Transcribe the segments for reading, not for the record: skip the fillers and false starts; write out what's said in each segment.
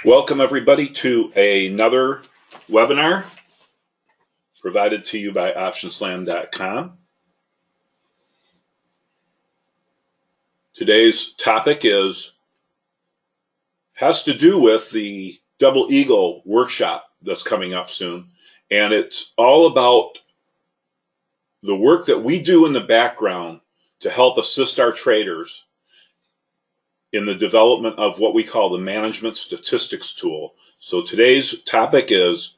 Welcome everybody to another webinar provided to you by optionslam.com. Today's topic has to do with the Double Eagle workshop that's coming up soon, and it's all about the work that we do in the background to help assist our traders in the development of what we call the management statistics tool. So today's topic is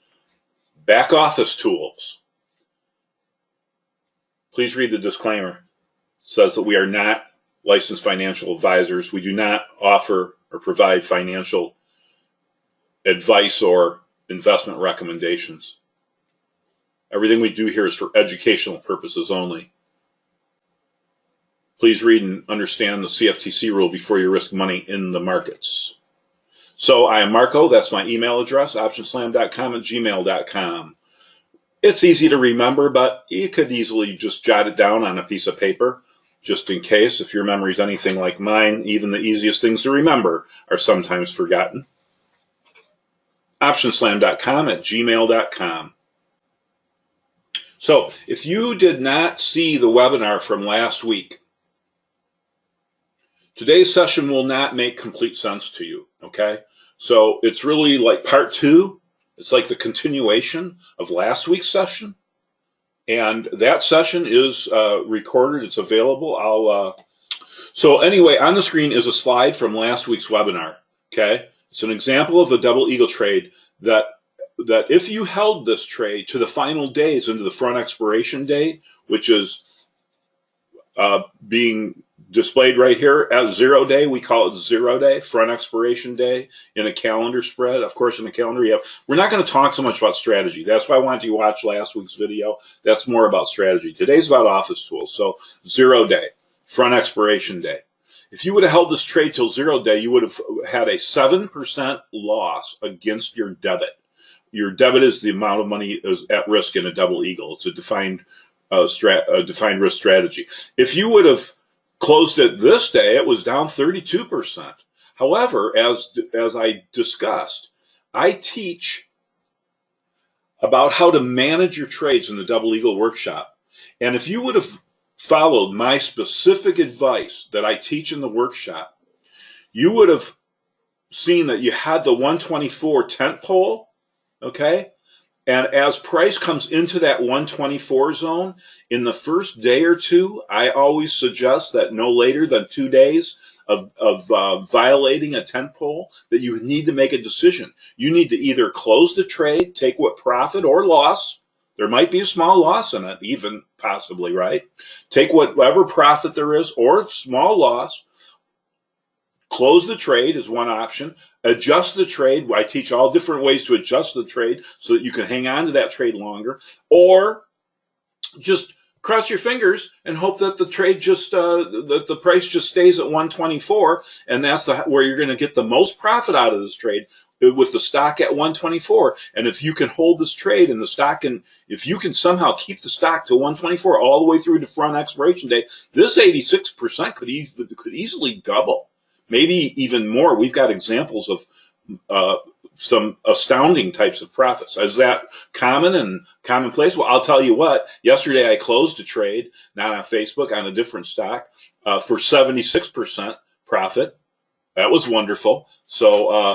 back office tools. Please read the disclaimer. It says that we are not licensed financial advisors. We do not offer or provide financial advice or investment recommendations. Everything we do here is for educational purposes only. Please read and understand the CFTC rule before you risk money in the markets. So I am Marco. That's my email address, optionslam.com@gmail.com. It's easy to remember, but you could easily just jot it down on a piece of paper, just in case. If your memory is anything like mine, even the easiest things to remember are sometimes forgotten. optionslam.com@gmail.com. So if you did not see the webinar from last week, today's session will not make complete sense to you, okay? So it's really like part two. It's like the continuation of last week's session. And that session is recorded. It's available. So anyway, on the screen is a slide from last week's webinar, okay? It's an example of a double eagle trade that if you held this trade to the final days into the front expiration day, which is being displayed right here as 0 day, we call it 0 day, front expiration day in a calendar spread. Of course, in a calendar, we're not going to talk so much about strategy. That's why I wanted you to watch last week's video. That's more about strategy. Today's about office tools. So 0 day, front expiration day. If you would have held this trade till 0 day, you would have had a 7% loss against your debit. Your debit is the amount of money is at risk in a double eagle. It's a defined risk strategy. If you would have closed it this day, it was down 32%. However, as I discussed, I teach about how to manage your trades in the Double Eagle workshop. And if you would have followed my specific advice that I teach in the workshop, you would have seen that you had the 124 tent pole, okay? And as price comes into that 124 zone, in the first day or two, I always suggest that no later than 2 days of violating a tent pole, that you need to make a decision. You need to either close the trade, take what profit or loss. There might be a small loss in it, even possibly, right? Take whatever profit there is or small loss. Close the trade is one option. Adjust the trade. I teach all different ways to adjust the trade so that you can hang on to that trade longer. Or just cross your fingers and hope that the trade that the price just stays at 124, and that's where you're going to get the most profit out of this trade, with the stock at 124. And if you can hold this trade and the stock, and if you can somehow keep the stock to 124 all the way through to front expiration day, this 86% could easily double. Maybe even more. We've got examples of some astounding types of profits. Is that common and commonplace? Well, I'll tell you what. Yesterday I closed a trade, not on Facebook, on a different stock, for 76% profit. That was wonderful. So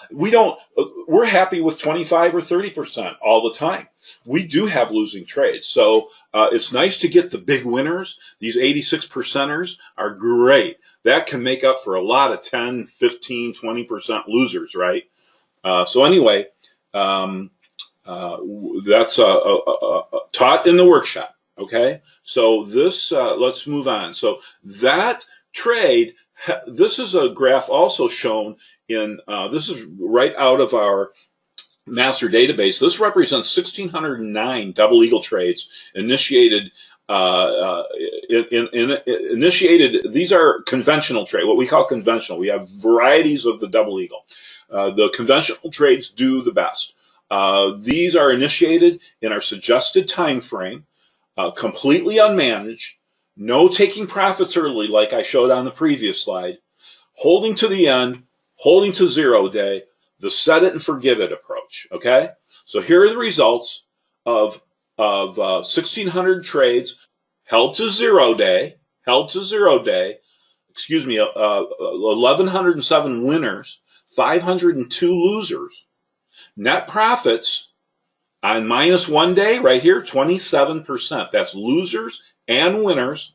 we're happy with 25 or 30% all the time. We do have losing trades. So it's nice to get the big winners. These 86%ers are great. That can make up for a lot of 10, 15, 20% losers, right? So anyway, that's taught in the workshop, okay? So this, let's move on. So that trade, this is a graph also shown in, this is right out of our master database. This represents 1,609 double eagle trades initiated. These are conventional trade, what we call conventional. We have varieties of the double eagle. The conventional trades do the best. These are initiated in our suggested time frame, completely unmanaged, no taking profits early like I showed on the previous slide, holding to the end, holding to 0 day, the set it and forget it approach. Okay, so here are the results of 1,600 trades held to 0 day, excuse me, 1,107 winners, 502 losers. Net profits on -1 day right here, 27%. That's losers and winners.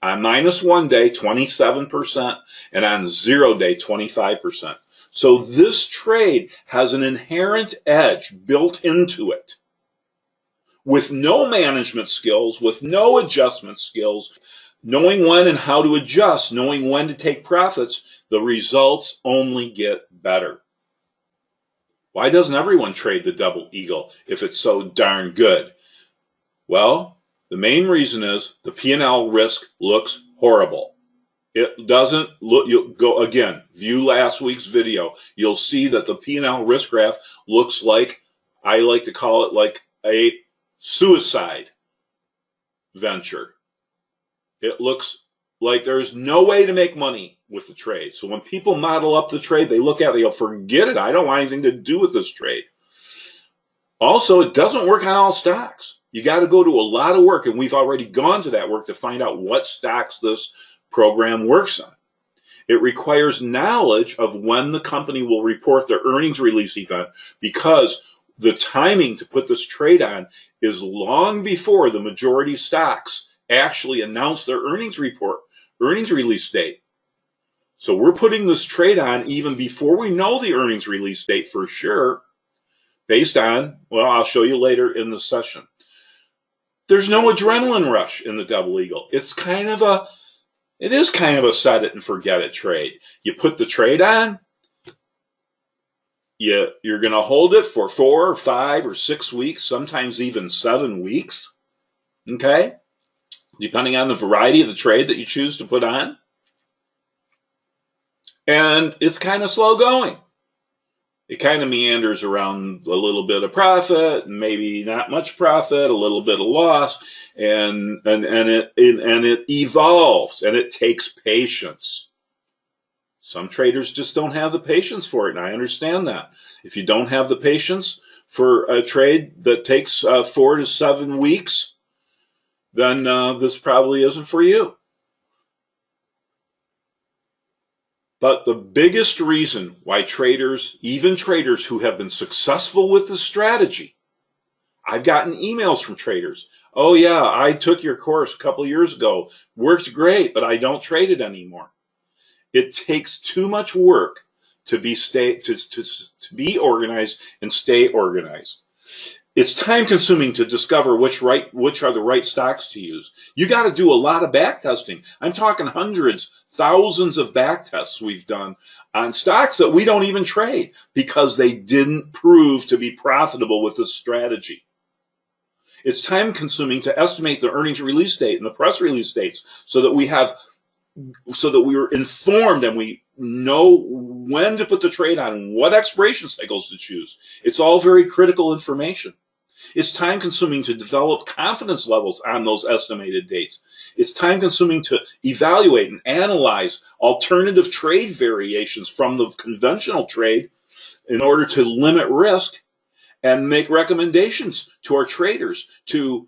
On -1 day, 27%, and on 0 day, 25%. So this trade has an inherent edge built into it. With no management skills, with no adjustment skills, knowing when and how to adjust, knowing when to take profits, the results only get better. Why doesn't everyone trade the Double Eagle if it's so darn good? Well, the main reason is the P&L risk looks horrible. It doesn't look, you'll go again, view last week's video. You'll see that the P&L risk graph looks like, I like to call it like a suicide venture. It looks like there's no way to make money with the trade. So when people model up the trade, they look at it, they go, forget it. I don't want anything to do with this trade. Also, it doesn't work on all stocks. You got to go to a lot of work, and we've already gone to that work to find out what stocks this program works on. It requires knowledge of when the company will report their earnings release event, because the timing to put this trade on is long before the majority stocks actually announce their earnings release date. So we're putting this trade on even before we know the earnings release date for sure, based on, well, I'll show you later in the session. There's no adrenaline rush in the Double Eagle. It is kind of a set it and forget it trade. You put the trade on, you're going to hold it for 4 or 5 or 6 weeks, sometimes even 7 weeks, okay? Depending on the variety of the trade that you choose to put on. And it's kind of slow going. It kind of meanders around a little bit of profit, maybe not much profit, a little bit of loss, and it evolves, and it takes patience. Some traders just don't have the patience for it, and I understand that. If you don't have the patience for a trade that takes 4 to 7 weeks, then this probably isn't for you. But the biggest reason why traders, even traders who have been successful with the strategy, I've gotten emails from traders. Oh yeah, I took your course a couple years ago, worked great, but I don't trade it anymore. It takes too much work to be organized and stay organized. It's time consuming to discover which are the right stocks to use. You got to do a lot of back testing. I'm talking hundreds, thousands of back tests we've done on stocks that we don't even trade because they didn't prove to be profitable with this strategy. It's time consuming to estimate the earnings release date and the press release dates so that we are informed and we know when to put the trade on and what expiration cycles to choose. It's all very critical information. It's time consuming to develop confidence levels on those estimated dates. It's time consuming to evaluate and analyze alternative trade variations from the conventional trade in order to limit risk and make recommendations to our traders to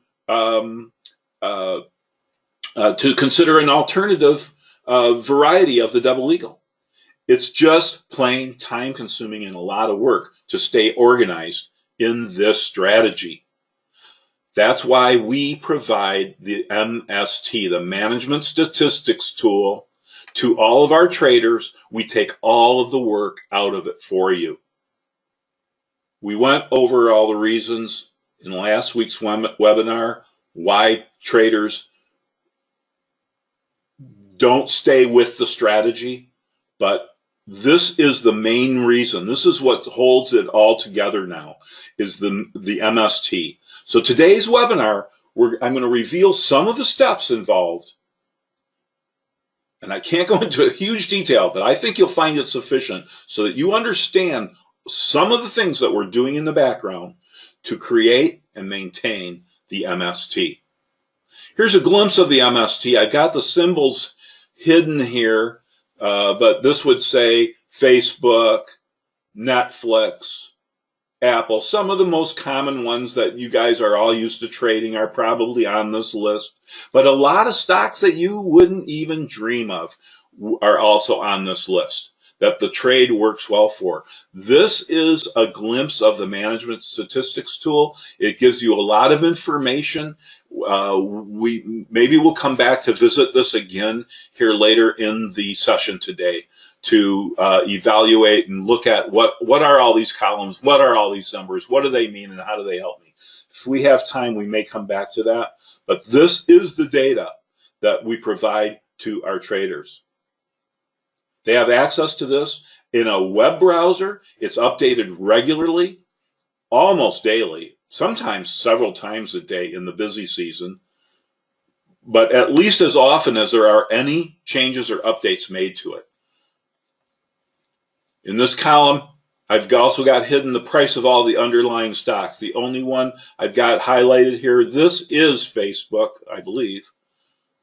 consider an alternative variety of the Double Eagle. It's just plain time consuming and a lot of work to stay organized in this strategy. That's why we provide the MST, the Management Statistics tool, to all of our traders. We take all of the work out of it for you. We went over all the reasons in last week's webinar why traders don't stay with the strategy, but this is the main reason. This is what holds it all together now, is the MST. So today's webinar, I'm going to reveal some of the steps involved. And I can't go into a huge detail, but I think you'll find it sufficient so that you understand some of the things that we're doing in the background to create and maintain the MST. Here's a glimpse of the MST. I've got the symbols hidden here. But this would say Facebook, Netflix, Apple. Some of the most common ones that you guys are all used to trading are probably on this list, but a lot of stocks that you wouldn't even dream of are also on this list that the trade works well for. This is a glimpse of the management statistics tool. It gives you a lot of information. Maybe we'll come back to visit this again here later in the session today to evaluate and look at what are all these columns, what are all these numbers, what do they mean, and how do they help me. If we have time, we may come back to that. But this is the data that we provide to our traders. They have access to this in a web browser. It's updated regularly, almost daily, sometimes several times a day in the busy season, but at least as often as there are any changes or updates made to it. In this column, I've also got hidden the price of all the underlying stocks. The only one I've got highlighted here, this is Facebook, I believe,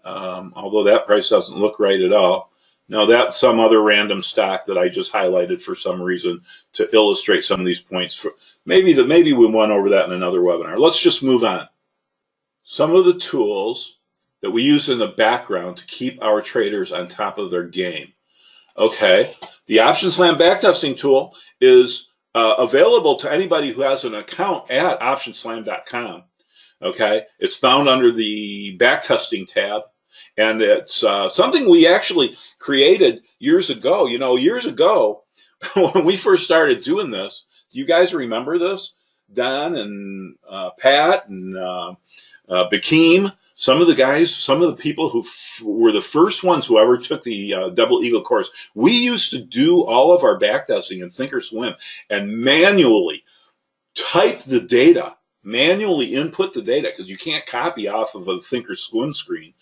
although that price doesn't look right at all. No, that's some other random stock that I just highlighted for some reason to illustrate some of these points. Maybe we went over that in another webinar. Let's just move on. Some of the tools that we use in the background to keep our traders on top of their game. Okay, the OptionSlam backtesting tool is available to anybody who has an account at optionslam.com. Okay, it's found under the backtesting tab, and it's something we actually created years ago. You know, years ago when we first started doing this, do you guys remember this? Don and Pat and Bakeem. Some of the guys, some of the people who were the first ones who ever took the Double Eagle course, we used to do all of our backtesting in Thinkorswim and manually type the data, manually input the data, because you can't copy off of a Thinkorswim screen.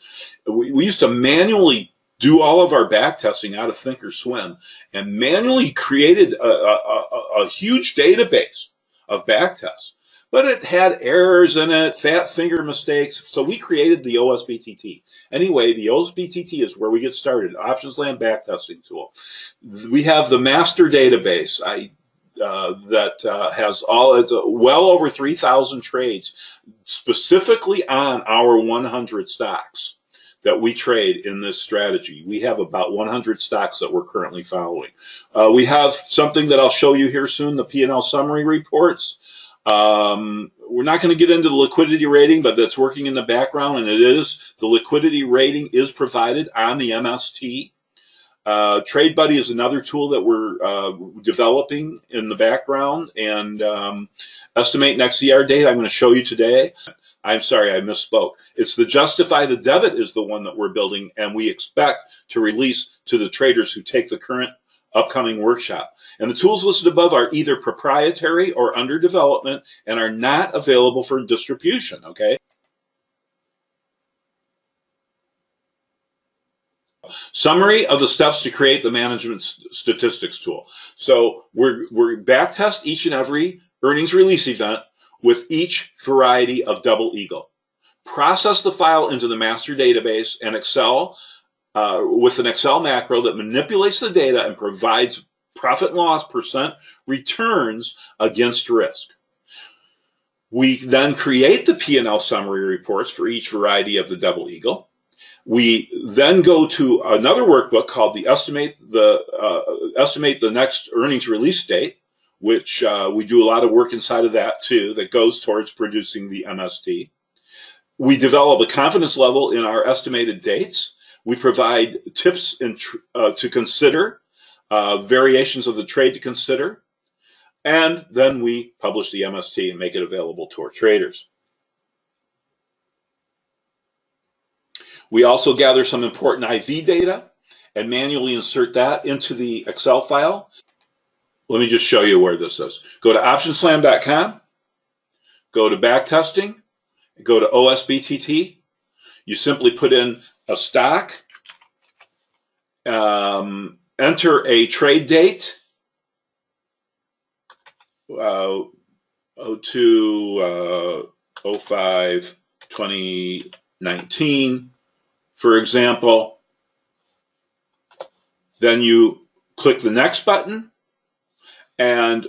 We used to manually do all of our backtesting out of Thinkorswim and manually created a huge database of backtests. But it had errors in it, fat finger mistakes, so we created the OSBTT. Anyway, the OSBTT is where we get started, OptionsLand backtesting tool. We have the master database that has it's well over 3,000 trades specifically on our 100 stocks that we trade in this strategy. We have about 100 stocks that we're currently following. We have something that I'll show you here soon, the P&L summary reports. We're not going to get into the liquidity rating, but that's working in the background, and the liquidity rating is provided on the MST. TradeBuddy is another tool that we're developing in the background, and Estimate XER date I'm going to show you today. I'm sorry, I misspoke. It's the Justify the Debit is the one that we're building, and we expect to release to the traders who take the current upcoming workshop. And the tools listed above are either proprietary or under development and are not available for distribution, okay? Summary of the steps to create the management statistics tool. So we're backtest each and every earnings release event with each variety of Double Eagle. Process the file into the master database and Excel with an Excel macro that manipulates the data and provides profit and loss percent returns against risk. We then create the P&L summary reports for each variety of the Double Eagle. We then go to another workbook called the Estimate the Next Earnings Release Date, which we do a lot of work inside of that too, that goes towards producing the MST. We develop a confidence level in our estimated dates. We provide tips to consider, variations of the trade to consider, and then we publish the MST and make it available to our traders. We also gather some important IV data and manually insert that into the Excel file. Let me just show you where this is. Go to optionslam.com, go to backtesting, go to OSBTT. You simply put in a stock, enter a trade date, 02/05/2019, for example. Then you click the next button, and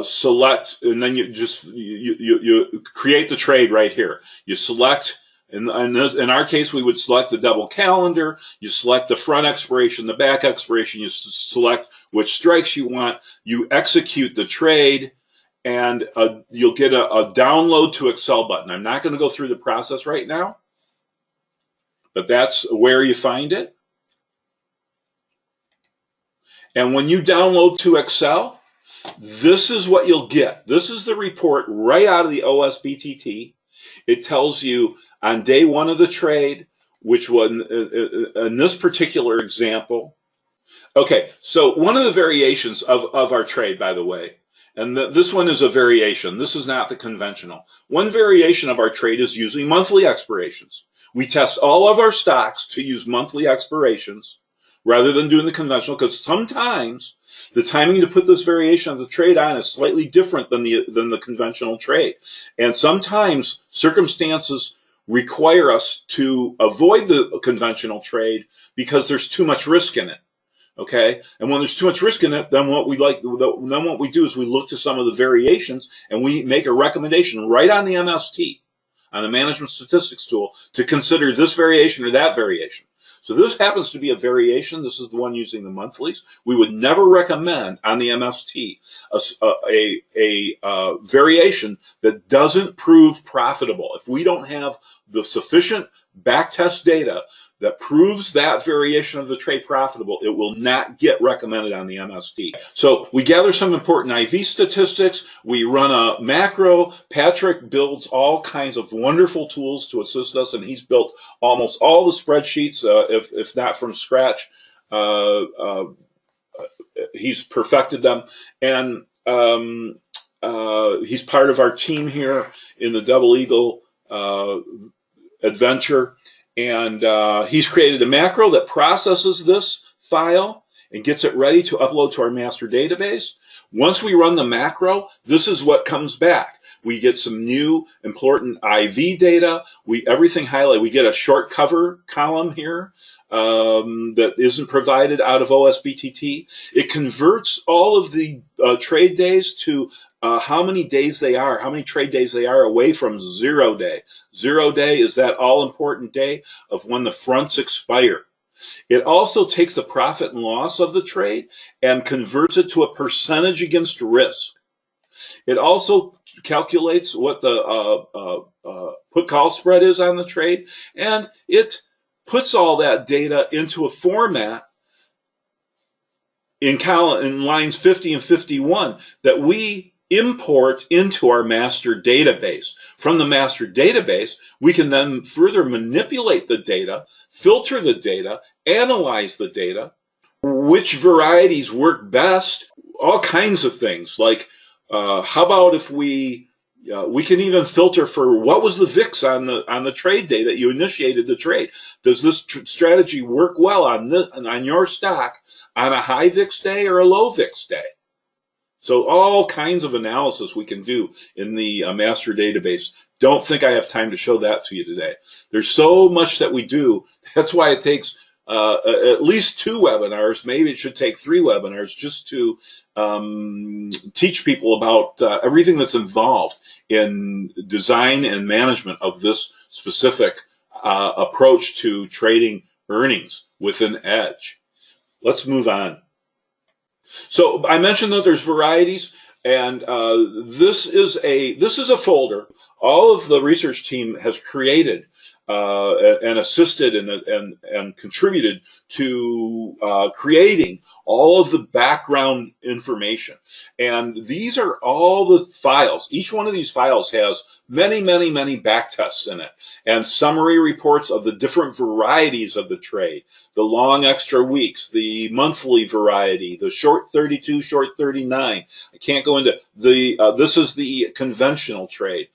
select, and then you create the trade right here. You select, in our case, we would select the double calendar. You select the front expiration, the back expiration. You select which strikes you want. You execute the trade, and you'll get a download to Excel button. I'm not going to go through the process right now, but that's where you find it. And when you download to Excel, this is what you'll get. This is the report right out of the OSBTT. It tells you on day one of the trade, which one, in this particular example. Okay, so one of the variations of our trade, by the way, and this one is a variation. This is not the conventional. One variation of our trade is using monthly expirations. We test all of our stocks to use monthly expirations rather than doing the conventional, because sometimes the timing to put this variation of the trade on is slightly different than the conventional trade. And sometimes circumstances require us to avoid the conventional trade because there's too much risk in it. Okay, and when there's too much risk in it, then what we do is we look to some of the variations and we make a recommendation right on the MST, on the management statistics tool, to consider this variation or that variation. So this happens to be a variation. This is the one using the monthlies. We would never recommend on the MST a variation that doesn't prove profitable. If we don't have the sufficient backtest data that proves that variation of the trade profitable, it will not get recommended on the MST. So we gather some important IV statistics. We run a macro. Patrick builds all kinds of wonderful tools to assist us, and he's built almost all the spreadsheets, if not from scratch. He's perfected them, and he's part of our team here in the Double Eagle adventure. And he's created a macro that processes this file and gets it ready to upload to our master database. Once we run the macro, this is what comes back. We get some new important IV data. Everything highlighted. We get a short cover column here that isn't provided out of OSBTT. It converts all of the trade days to how many days they are, how many trade days they are away from 0 day. 0 day is that all-important day of when the fronts expire. It also takes the profit and loss of the trade and converts it to a percentage against risk. It also calculates what the put-call spread is on the trade, and it puts all that data into a format in lines 50 and 51 that we import into our master database. From the master database, we can then further manipulate the data, filter the data, analyze the data, which varieties work best, all kinds of things. Like, how about if we can even filter for what was the VIX on the trade day that you initiated the trade. Does this strategy work well on your stock on a high VIX day or a low VIX day? So all kinds of analysis we can do in the master database. Don't think I have time to show that to you today. There's so much that we do. That's why it takes at least 2 webinars. Maybe it should take 3 webinars just to teach people about everything that's involved in design and management of this specific approach to trading earnings with an edge. Let's move on. So I mentioned that there's varieties, and this is a folder all of the research team has created and assisted and contributed to creating all of the background information. And these are all the files. Each one of these files has many, many, many backtests in it and summary reports of the different varieties of the trade, the long extra weeks, the monthly variety, the short 32, short 39. I can't go into this is the conventional trade.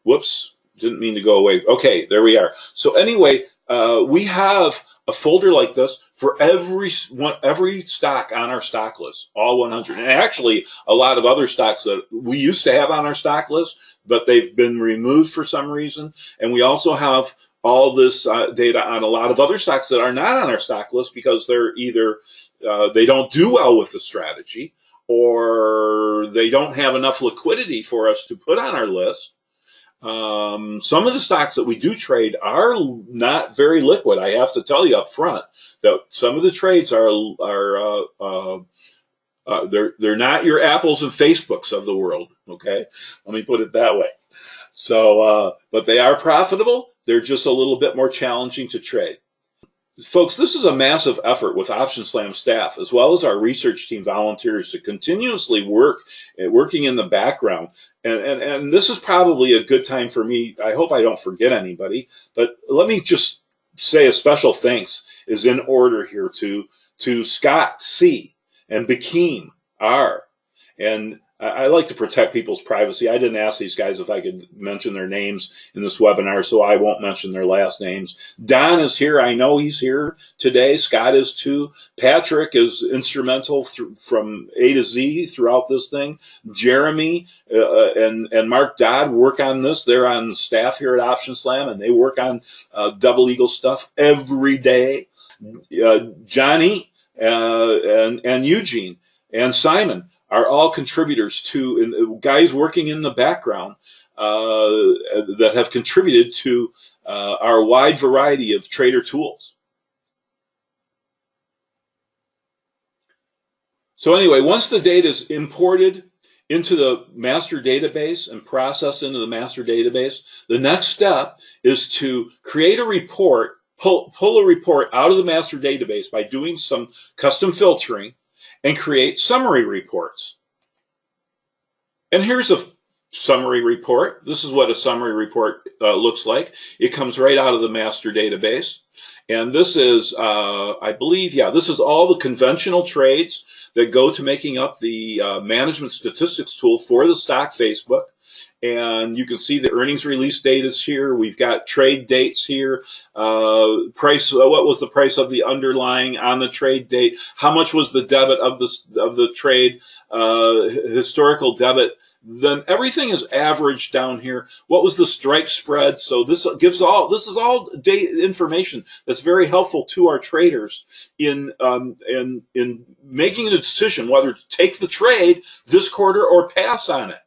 Whoops. Didn't mean to go away. Okay, there we are. So anyway, we have a folder like this for every stock on our stock list, all 100. And actually, a lot of other stocks that we used to have on our stock list, but they've been removed for some reason. And we also have all this data on a lot of other stocks that are not on our stock list because they're either they don't do well with the strategy, or they don't have enough liquidity for us to put on our list. Some of the stocks that we do trade are not very liquid. I have to tell you up front that some of the trades are they're not your Apples and Facebooks of the world. Okay, let me put it that way. So, but they are profitable. They're just a little bit more challenging to trade. Folks, this is a massive effort with Option Slam staff, as well as our research team volunteers, to continuously working in the background. And this is probably a good time for me. I hope I don't forget anybody, but let me just say a special thanks is in order here to Scott C. and Bakeem R. And I like to protect people's privacy. I didn't ask these guys if I could mention their names in this webinar, so I won't mention their last names. Don is here. I know he's here today. Scott is too. Patrick is instrumental from A to Z throughout this thing. Jeremy and Mark Dodd work on this. They're on staff here at Option Slam, and they work on Double Eagle stuff every day. Johnny and Eugene and Simon are all contributors to guys working in the background that have contributed to our wide variety of trader tools. So anyway, once the data is imported into the master database and processed into the master database, the next step is to create a report, pull a report out of the master database by doing some custom filtering, and create summary reports. And here's a summary report. This is what a summary report looks like. It comes right out of the master database. And this is, I believe, yeah, this is all the conventional trades that go to making up the management statistics tool for the stock Facebook. And you can see the earnings release date is here. We've got trade dates here. Price. What was the price of the underlying on the trade date? How much was the debit of the trade? Historical debit. Then everything is averaged down here. What was the strike spread? So this is all data information that's very helpful to our traders in making a decision whether to take the trade this quarter or pass on it.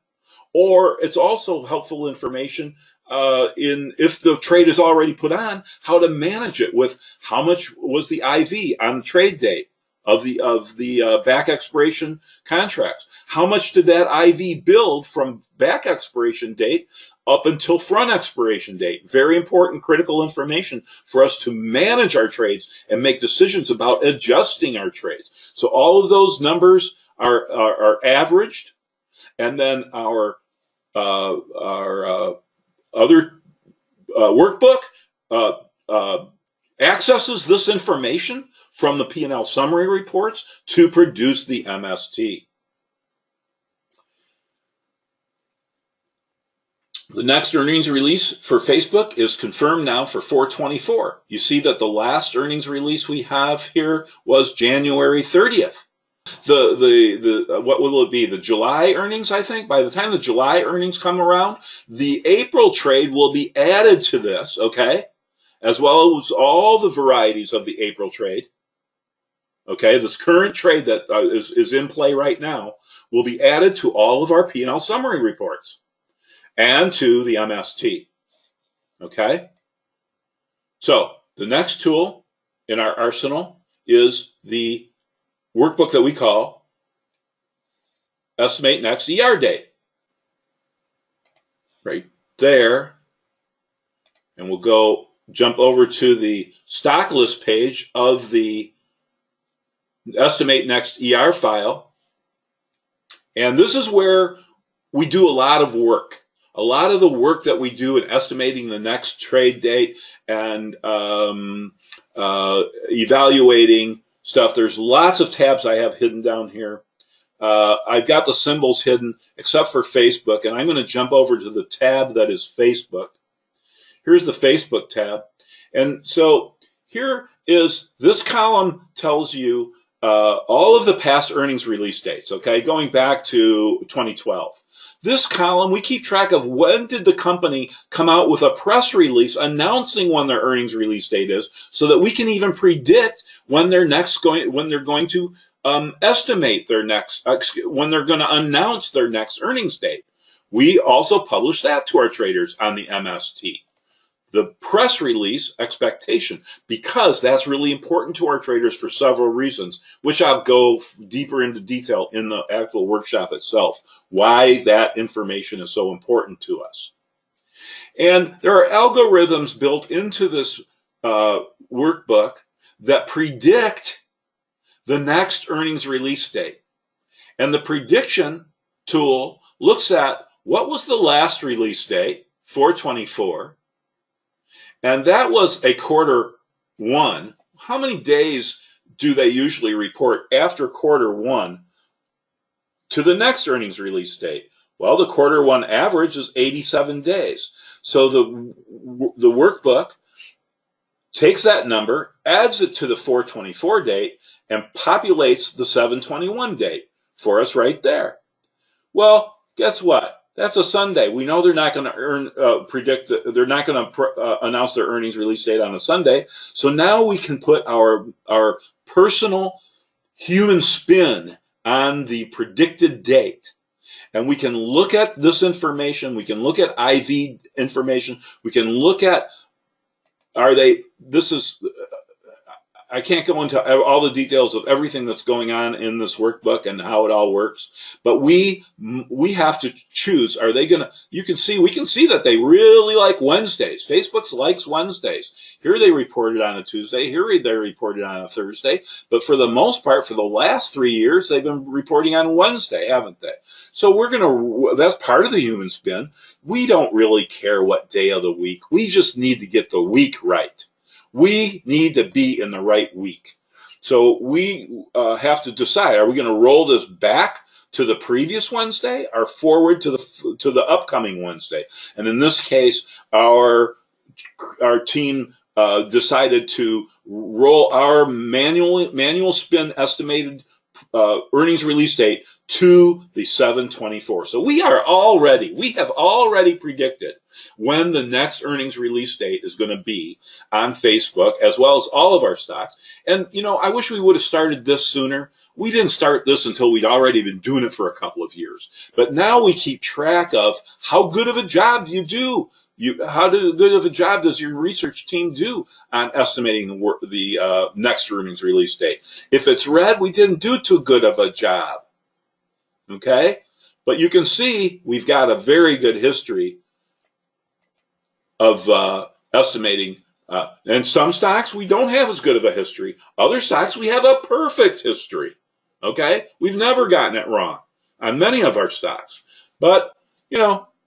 Or it's also helpful information in if the trade is already put on, how to manage it with how much was the IV on the trade date of the back expiration contracts. How much did that IV build from back expiration date up until front expiration date? Very important, critical information for us to manage our trades and make decisions about adjusting our trades. So all of those numbers are averaged. And then our other workbook accesses this information from the P&L summary reports to produce the MST. The next earnings release for Facebook is confirmed now for 4/24. You see that the last earnings release we have here was January 30th. What will it be? The July earnings, I think. By the time the July earnings come around, the April trade will be added to this, okay? As well as all the varieties of the April trade. Okay, this current trade that is in play right now will be added to all of our P&L summary reports and to the MST. Okay? So the next tool in our arsenal is the workbook that we call Estimate Next ER Date. Right there. And we'll jump over to the stock list page of the Estimate Next ER file. And this is where we do a lot of work. A lot of the work that we do in estimating the next trade date and evaluating stuff. There's lots of tabs I have hidden down here. I've got the symbols hidden except for Facebook, and I'm going to jump over to the tab that is Facebook. Here's the Facebook tab. And so here is, this column tells you all of the past earnings release dates, okay, going back to 2012. This column, we keep track of when did the company come out with a press release announcing when their earnings release date is, so that we can even predict when they're going to estimate their next, when they're going to announce their next earnings date. We also publish that to our traders on the MST. The press release expectation, because that's really important to our traders for several reasons, which I'll go deeper into detail in the actual workshop itself, why that information is so important to us. And there are algorithms built into this workbook that predict the next earnings release date. And the prediction tool looks at what was the last release date, 4/24, and that was a Q1. How many days do they usually report after Q1 to the next earnings release date? Well, the Q1 average is 87 days. So the workbook takes that number, adds it to the 4/24 date, and populates the 7/21 date for us right there. Well, guess what? That's a Sunday. We know they're not going to they're not going to announce their earnings release date on a Sunday. So now we can put our personal human spin on the predicted date. And we can look at this information. We can look at IV information. We can look at, I can't go into all the details of everything that's going on in this workbook and how it all works, but we have to choose. Are they going to? We can see that they really like Wednesdays. Facebook likes Wednesdays. Here they reported on a Tuesday. Here they reported on a Thursday. But for the most part, for the last 3 years, they've been reporting on Wednesday, haven't they? So that's part of the human spin. We don't really care what day of the week. We just need to get the week right. We need to be in the right week. So we have to decide, are we going to roll this back to the previous Wednesday or forward to the upcoming Wednesday? And in this case, our team decided to roll our manual spin estimated earnings release date to the 7/24. So we have already predicted when the next earnings release date is going to be on Facebook, as well as all of our stocks. And, I wish we would have started this sooner. We didn't start this until we'd already been doing it for a couple of years. But now we keep track of how good of a job you do. How good of a job does your research team do on estimating the next earnings release date? If it's red, we didn't do too good of a job. Okay? But you can see we've got a very good history of estimating. And some stocks we don't have as good of a history. Other stocks we have a perfect history. Okay? We've never gotten it wrong on many of our stocks. But,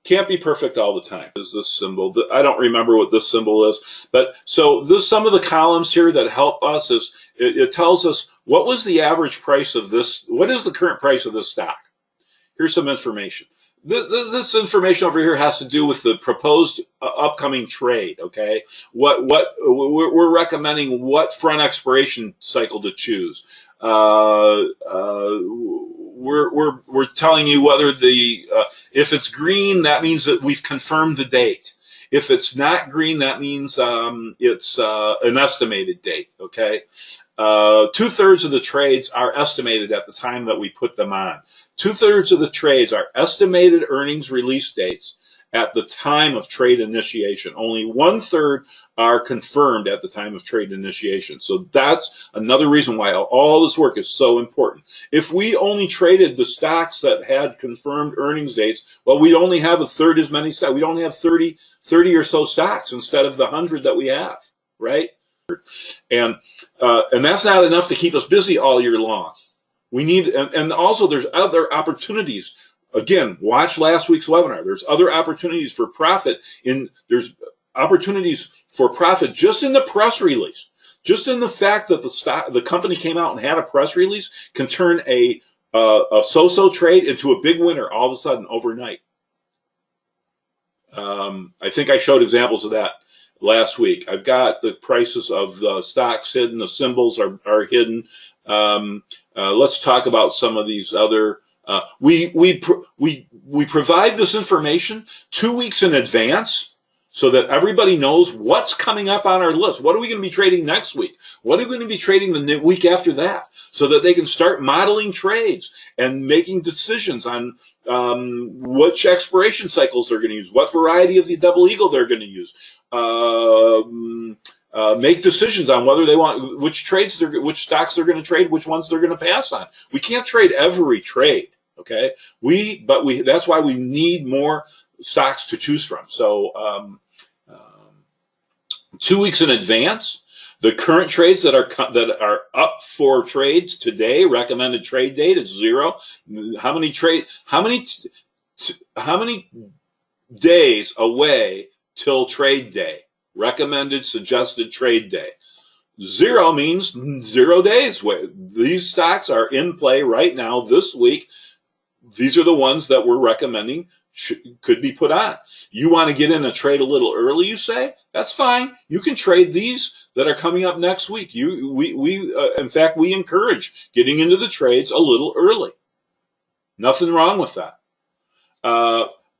can't be perfect all the time. Is this symbol? I don't remember what this symbol is. But so some of the columns here that help us is it tells us what was the average price of this. What is the current price of this stock? Here's some information. This information over here has to do with the proposed upcoming trade. Okay, what we're recommending what front expiration cycle to choose. We're telling you whether if it's green, that means that we've confirmed the date. If it's not green, that means it's an estimated date. Okay, 2/3 of the trades are estimated at the time that we put them on. 2/3 of the trades are estimated earnings release dates at the time of trade initiation. Only 1/3 are confirmed at the time of trade initiation. So that's another reason why all this work is so important. If we only traded the stocks that had confirmed earnings dates, well, we'd only have a third as many stocks. We'd only have 30 or so stocks instead of the 100 that we have, right? And that's not enough to keep us busy all year long. We need, and also there's other opportunities. Again, watch last week's webinar. There's other opportunities for profit. There's opportunities for profit just in the press release. Just in the fact that the company came out and had a press release can turn a so-so trade into a big winner all of a sudden overnight. I think I showed examples of that last week. I've got the prices of the stocks hidden. The symbols are hidden. Let's talk about some of these other. We provide this information 2 weeks in advance so that everybody knows what's coming up on our list. What are we going to be trading next week? What are we going to be trading the week after that? So that they can start modeling trades and making decisions on which expiration cycles they're going to use, what variety of the Double Eagle they're going to use. Make decisions on whether they want which stocks they're going to trade, which ones they're going to pass on. We can't trade every trade, okay? That's why we need more stocks to choose from. So 2 weeks in advance, the current trades that are up for trades today, recommended trade date is 0. How many days away till trade day? Recommended suggested trade day. 0 means 0 days. These stocks are in play right now this week. These are the ones that we're recommending could be put on. You want to get in a trade a little early, you say? That's fine. You can trade these that are coming up next week. In fact, we encourage getting into the trades a little early. Nothing wrong with that.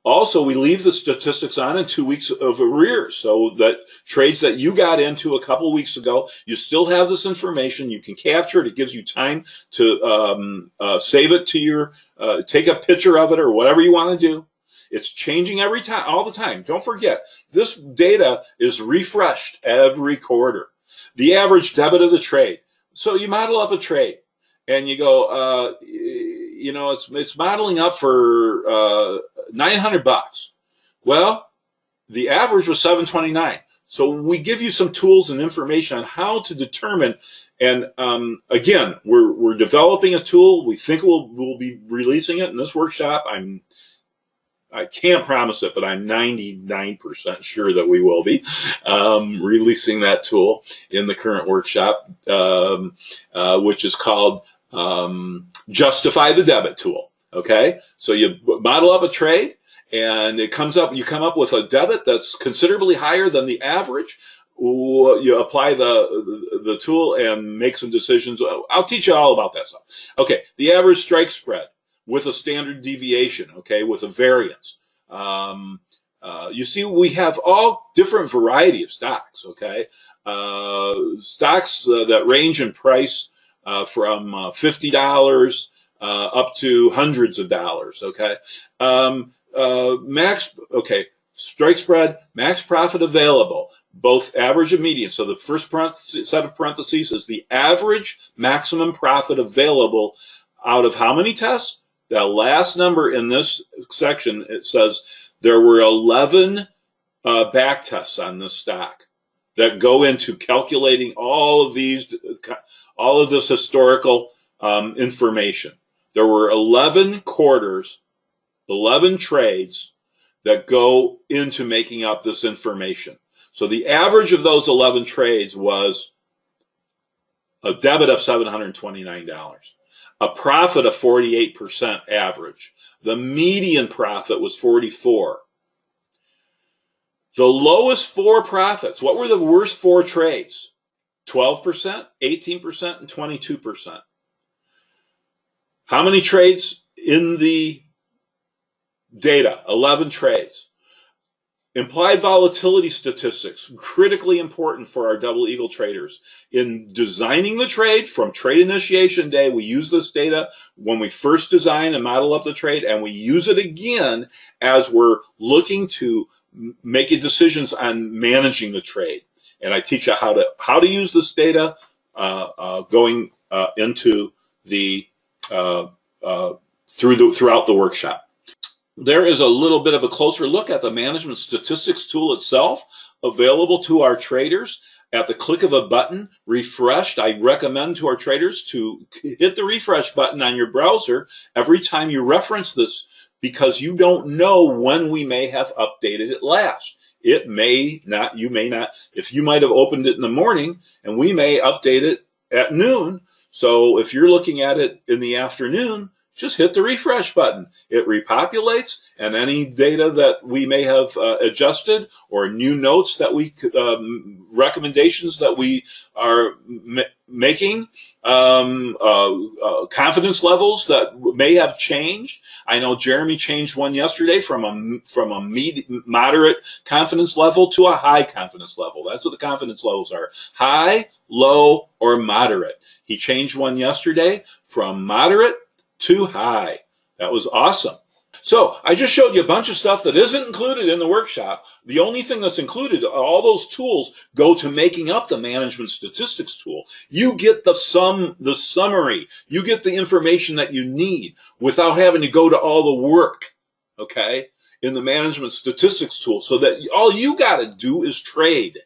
Also, we leave the statistics on in 2 weeks of arrears, so that trades that you got into a couple weeks ago, you still have this information. You can capture it. It gives you time to save it to your, take a picture of it or whatever you want to do. It's changing every time, all the time. Don't forget, this data is refreshed every quarter. The average debit of the trade. So you model up a trade, and you go, it's modeling up for $900. Well, the average was $729. So we give you some tools and information on how to determine. And again, we're developing a tool. We think we'll be releasing it in this workshop. I can't promise it, but I'm 99% sure that we will be releasing that tool in the current workshop, which is called Justify the Debit tool. Okay, so you model up a trade, and you come up with a debit that's considerably higher than the average. You apply the tool and make some decisions. I'll teach you all about that stuff. Okay, the average strike spread with a standard deviation, okay, with a variance. You see, we have all different variety of stocks, okay? Stocks that range in price from $50 up to hundreds of dollars, okay? Strike spread, max profit available, both average and median. So the first set of parentheses is the average maximum profit available out of how many tests? The last number in this section, it says there were 11 back tests on this stock that go into calculating all of this historical information. There were 11 quarters, 11 trades that go into making up this information. So the average of those 11 trades was a debit of $729. A profit of 48% average. The median profit was 44. The lowest 4 profits, what were the worst 4 trades? 12%, 18%, and 22%. How many trades in the data? 11 trades. Implied volatility statistics, critically important for our Double Eagle traders. In designing the trade from trade initiation day, we use this data when we first design and model up the trade, and we use it again as we're looking to make decisions on managing the trade. And I teach you how to use this data going into the throughout the workshop. There is a little bit of a closer look at the management statistics tool itself, available to our traders at the click of a button, refreshed. I recommend to our traders to hit the refresh button on your browser every time you reference this, because you don't know when we may have updated it last. It may not, you may not, if you might have opened it in the morning, and we may update it at noon. So if you're looking at it in the afternoon, just hit the refresh button. It repopulates, and any data that we may have adjusted, or new notes that we recommendations that we are making, confidence levels that may have changed. I know Jeremy changed one yesterday from a moderate confidence level to a high confidence level. That's what the confidence levels are: high, low, or moderate. He changed one yesterday from moderate to high. That was awesome. So I just showed you a bunch of stuff that isn't included in the workshop. The only thing that's included, all those tools go to making up the management statistics tool. You get the summary. You get the information that you need without having to go to all the work, okay, in the management statistics tool, so that all you got to do is trade.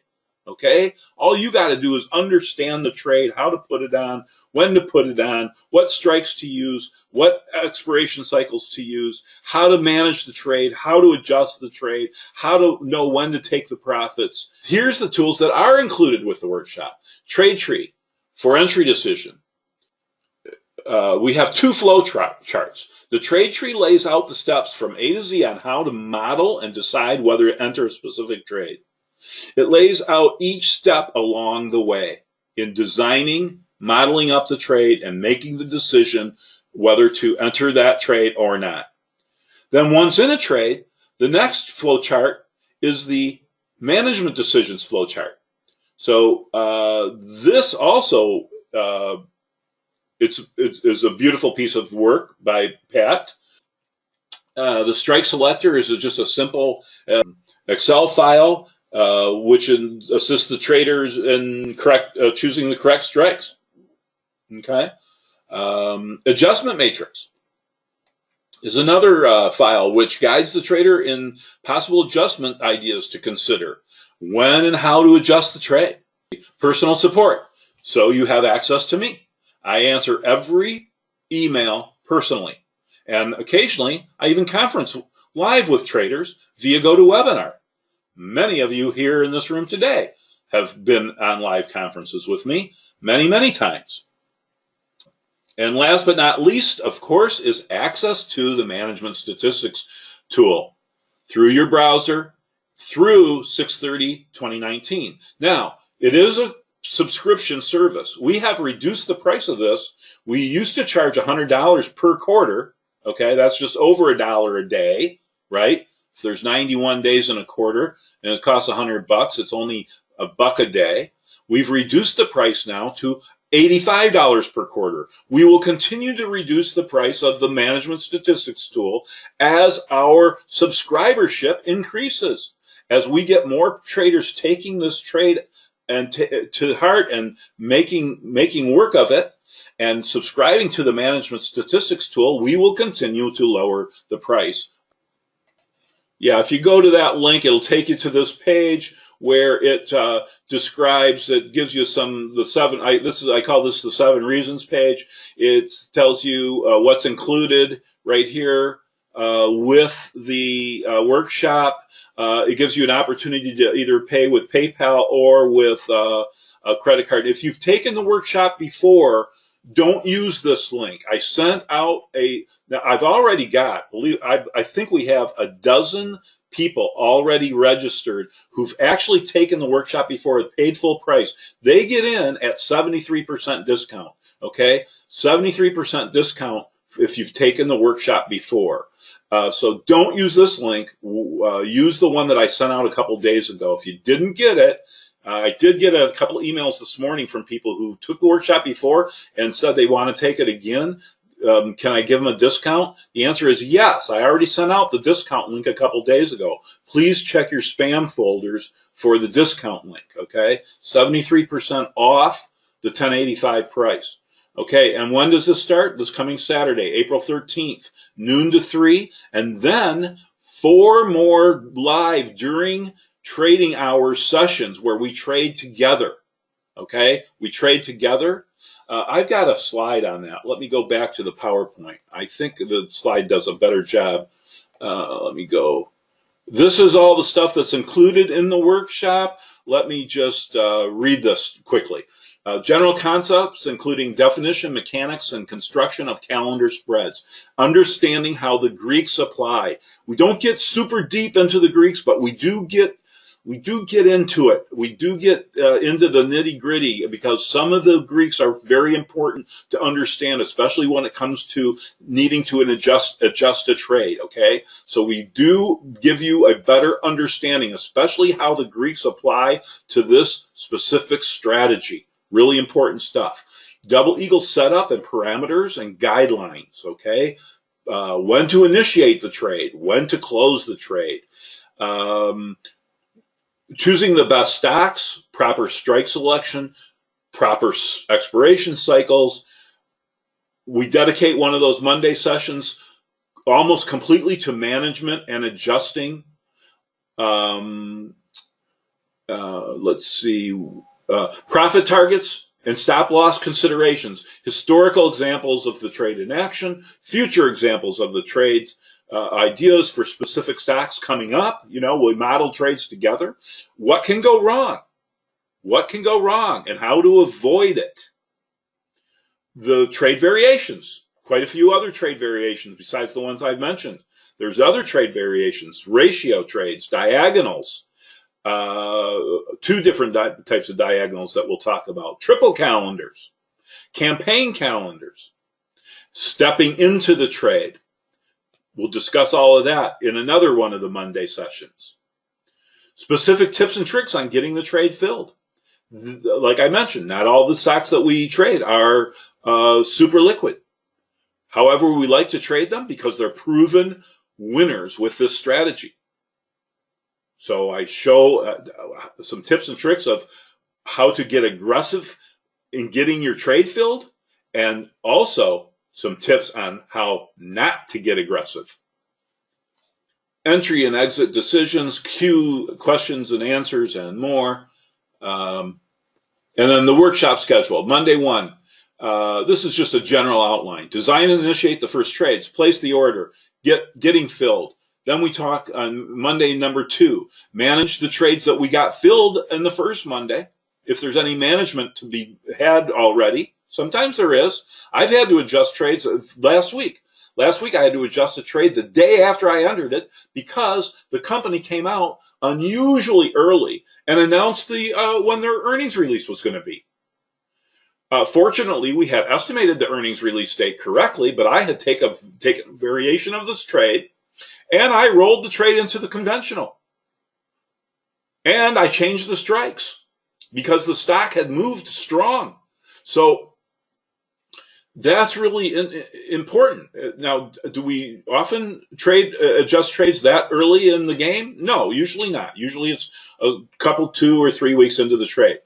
Okay? All you got to do is understand the trade, how to put it on, when to put it on, what strikes to use, what expiration cycles to use, how to manage the trade, how to adjust the trade, how to know when to take the profits. Here's the tools that are included with the workshop. Trade tree for entry decision. We have two flow charts. The trade tree lays out the steps from A to Z on how to model and decide whether to enter a specific trade. It lays out each step along the way in designing, modeling up the trade, and making the decision whether to enter that trade or not. Then once in a trade, the next flow chart is the management decisions flow chart. So this also it's a beautiful piece of work by Pat. The strike selector is just a simple Excel file which assists the traders in choosing the correct strikes. Okay. Adjustment matrix is another file which guides the trader in possible adjustment ideas to consider, when and how to adjust the trade. Personal support, so you have access to me. I answer every email personally, and occasionally I even conference live with traders via GoToWebinar. Many of you here in this room today have been on live conferences with me many times. And last but not least, of course, is access to the management statistics tool through your browser through 6/30/2019. Now, it is a subscription service. We have reduced the price of this. We used to charge $100 per quarter. Okay, that's just over $1 a day, right? If there's 91 days in a quarter and it costs $100, it's only $1 a day. We've reduced the price now to $85 per quarter. We will continue to reduce the price of the management statistics tool as our subscribership increases. As we get more traders taking this trade and to heart and making work of it and subscribing to the management statistics tool, we will continue to lower the price. Yeah, if you go to that link, it'll take you to this page where it describes, it gives you I call this the 7 reasons page. It tells you what's included right here with the workshop. It gives you an opportunity to either pay with PayPal or with a credit card. If you've taken the workshop before, don't use this link. I sent out now I've already got, I think we have a dozen people already registered who've actually taken the workshop before at paid full price. They get in at 73% discount, okay? 73% discount if you've taken the workshop before. So don't use this link. Use the one that I sent out a couple days ago. If you didn't get it, I did get a couple emails this morning from people who took the workshop before and said they want to take it again. Can I give them a discount? The answer is yes. I already sent out the discount link a couple days ago. Please check your spam folders for the discount link, okay? 73% off the 1085 price. Okay, and when does this start? This coming Saturday, April 13th, noon to 3, and then 4 more live during trading hours sessions where we trade together. Okay, we trade together. I've got a slide on that. Let me go back to the PowerPoint. I think the slide does a better job. Let me go. This is all the stuff that's included in the workshop. Let me just read this quickly. General concepts including definition, mechanics, and construction of calendar spreads. Understanding how the Greeks apply. We don't get super deep into the Greeks, but we do get into it. We do get into the nitty gritty because some of the Greeks are very important to understand, especially when it comes to needing to adjust a trade. Okay, so we do give you a better understanding, especially how the Greeks apply to this specific strategy. Really important stuff. Double Eagle setup and parameters and guidelines. Okay, when to initiate the trade, when to close the trade. Choosing the best stocks, proper strike selection, proper expiration cycles. We dedicate one of those Monday sessions almost completely to management and adjusting. Let's see, profit targets and stop loss considerations, historical examples of the trade in action, future examples of the trade, ideas for specific stocks coming up. You know, we model trades together. What can go wrong? What can go wrong and how to avoid it? The trade variations, quite a few other trade variations besides the ones I've mentioned. There's other trade variations, ratio trades, diagonals, two different types of diagonals that we'll talk about, triple calendars, campaign calendars, stepping into the trade. We'll discuss all of that in another one of the Monday sessions. Specific tips and tricks on getting the trade filled. Like I mentioned, not all the stocks that we trade are super liquid. However, we like to trade them because they're proven winners with this strategy. So I show some tips and tricks of how to get aggressive in getting your trade filled, and also some tips on how not to get aggressive. Entry and exit decisions, questions and answers, and more. And then the workshop schedule. Monday 1. This is just a general outline. Design and initiate the first trades. Place the order. Getting filled. Then we talk on Monday number 2. Manage the trades that we got filled in the first Monday. If there's any management to be had already. Sometimes there is. I've had to adjust trades last week. Last week I had to adjust a trade the day after I entered it because the company came out unusually early and announced when their earnings release was going to be. Fortunately, we had estimated the earnings release date correctly, but I had taken a variation of this trade and I rolled the trade into the conventional. And I changed the strikes because the stock had moved strong. So that's really important. Now, do we often adjust trades that early in the game? No, usually not. Usually it's a couple, 2 or 3 weeks into the trade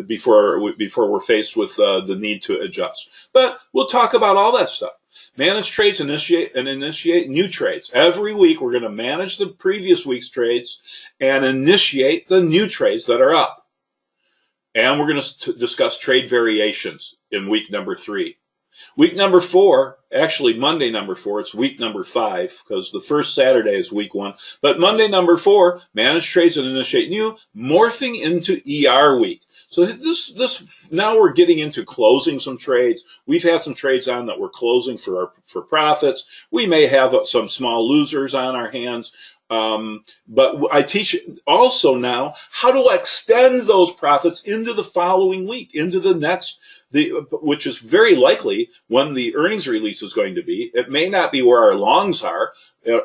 before we're faced with the need to adjust. But we'll talk about all that stuff. Manage trades, initiate new trades. Every week we're going to manage the previous week's trades and initiate the new trades that are up. And we're going to discuss trade variations in week number 3. Week number 4, actually Monday number 4, it's week number 5 because the first Saturday is week 1. But Monday number 4, manage trades and initiate new, morphing into ER week. So this now we're getting into closing some trades. We've had some trades on that we're closing for profits. We may have some small losers on our hands. But I teach also now how to extend those profits into the following week, into the next, which is very likely when the earnings release is going to be. It may not be where our longs are,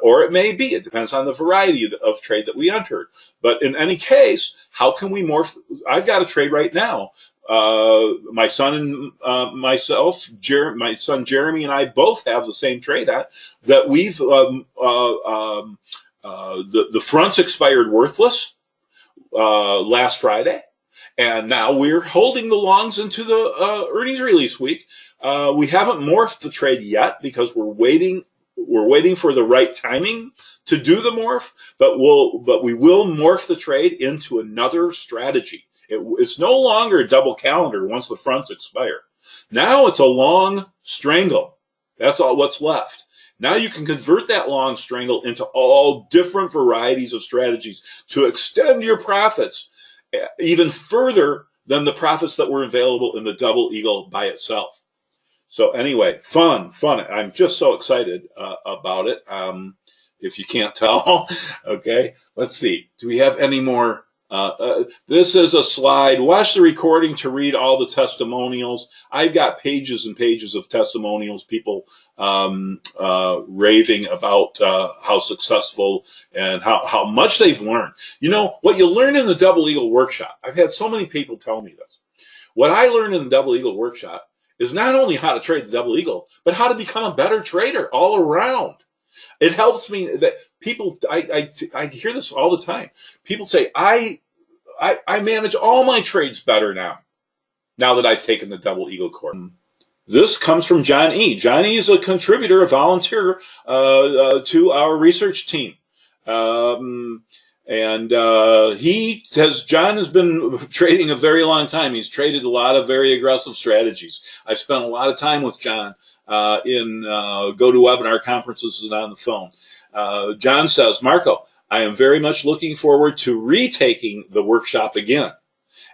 or it may be. It depends on the variety of trade that we entered. But in any case, how can we morph? I've got a trade right now. My son and myself, my son Jeremy and I both have the same trade on that we've the fronts expired worthless last Friday, and now we're holding the longs into the earnings release week. We haven't morphed the trade yet because we're waiting for the right timing to do the morph, but we will morph the trade into another strategy. It's no longer a double calendar once the fronts expire. Now it's a long strangle. That's all what's left. Now you can convert that long strangle into all different varieties of strategies to extend your profits even further than the profits that were available in the Double Eagle by itself. So anyway, fun. I'm just so excited about it. If you can't tell, okay. Let's see. Do we have any more? This is a slide. Watch the recording to read all the testimonials. I've got pages and pages of testimonials, people raving about how successful and how much they've learned. You know, what you learn in the Double Eagle Workshop, I've had so many people tell me this. What I learned in the Double Eagle Workshop is not only how to trade the Double Eagle, but how to become a better trader all around. It helps me that people, I hear this all the time. People say, I manage all my trades better now that I've taken the Double Eagle course. This comes from John E. John E. is a contributor, a volunteer to our research team. John has been trading a very long time. He's traded a lot of very aggressive strategies. I've spent a lot of time with John in GoToWebinar conferences and on the phone. John says, Marko, I am very much looking forward to retaking the workshop again.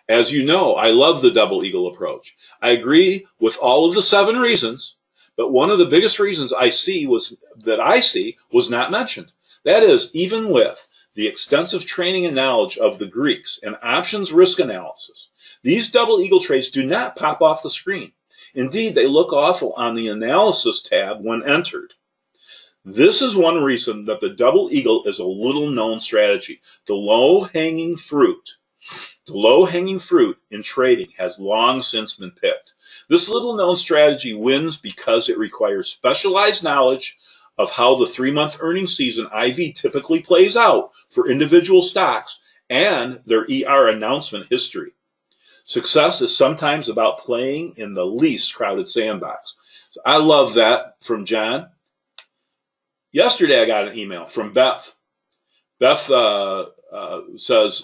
As you know, I love the Double Eagle approach. I agree with all of the 7 reasons, but one of the biggest reasons I see was not mentioned. That is, even with the extensive training and knowledge of the Greeks and options risk analysis, these Double Eagle trades do not pop off the screen. Indeed, they look awful on the analysis tab when entered. This is one reason that the Double Eagle is a little known strategy. The low-hanging fruit in trading has long since been picked. This little known strategy wins because it requires specialized knowledge of how the 3-month earnings season IV typically plays out for individual stocks and their ER announcement history. Success is sometimes about playing in the least crowded sandbox. So I love that from John. Yesterday I got an email from Beth. Beth says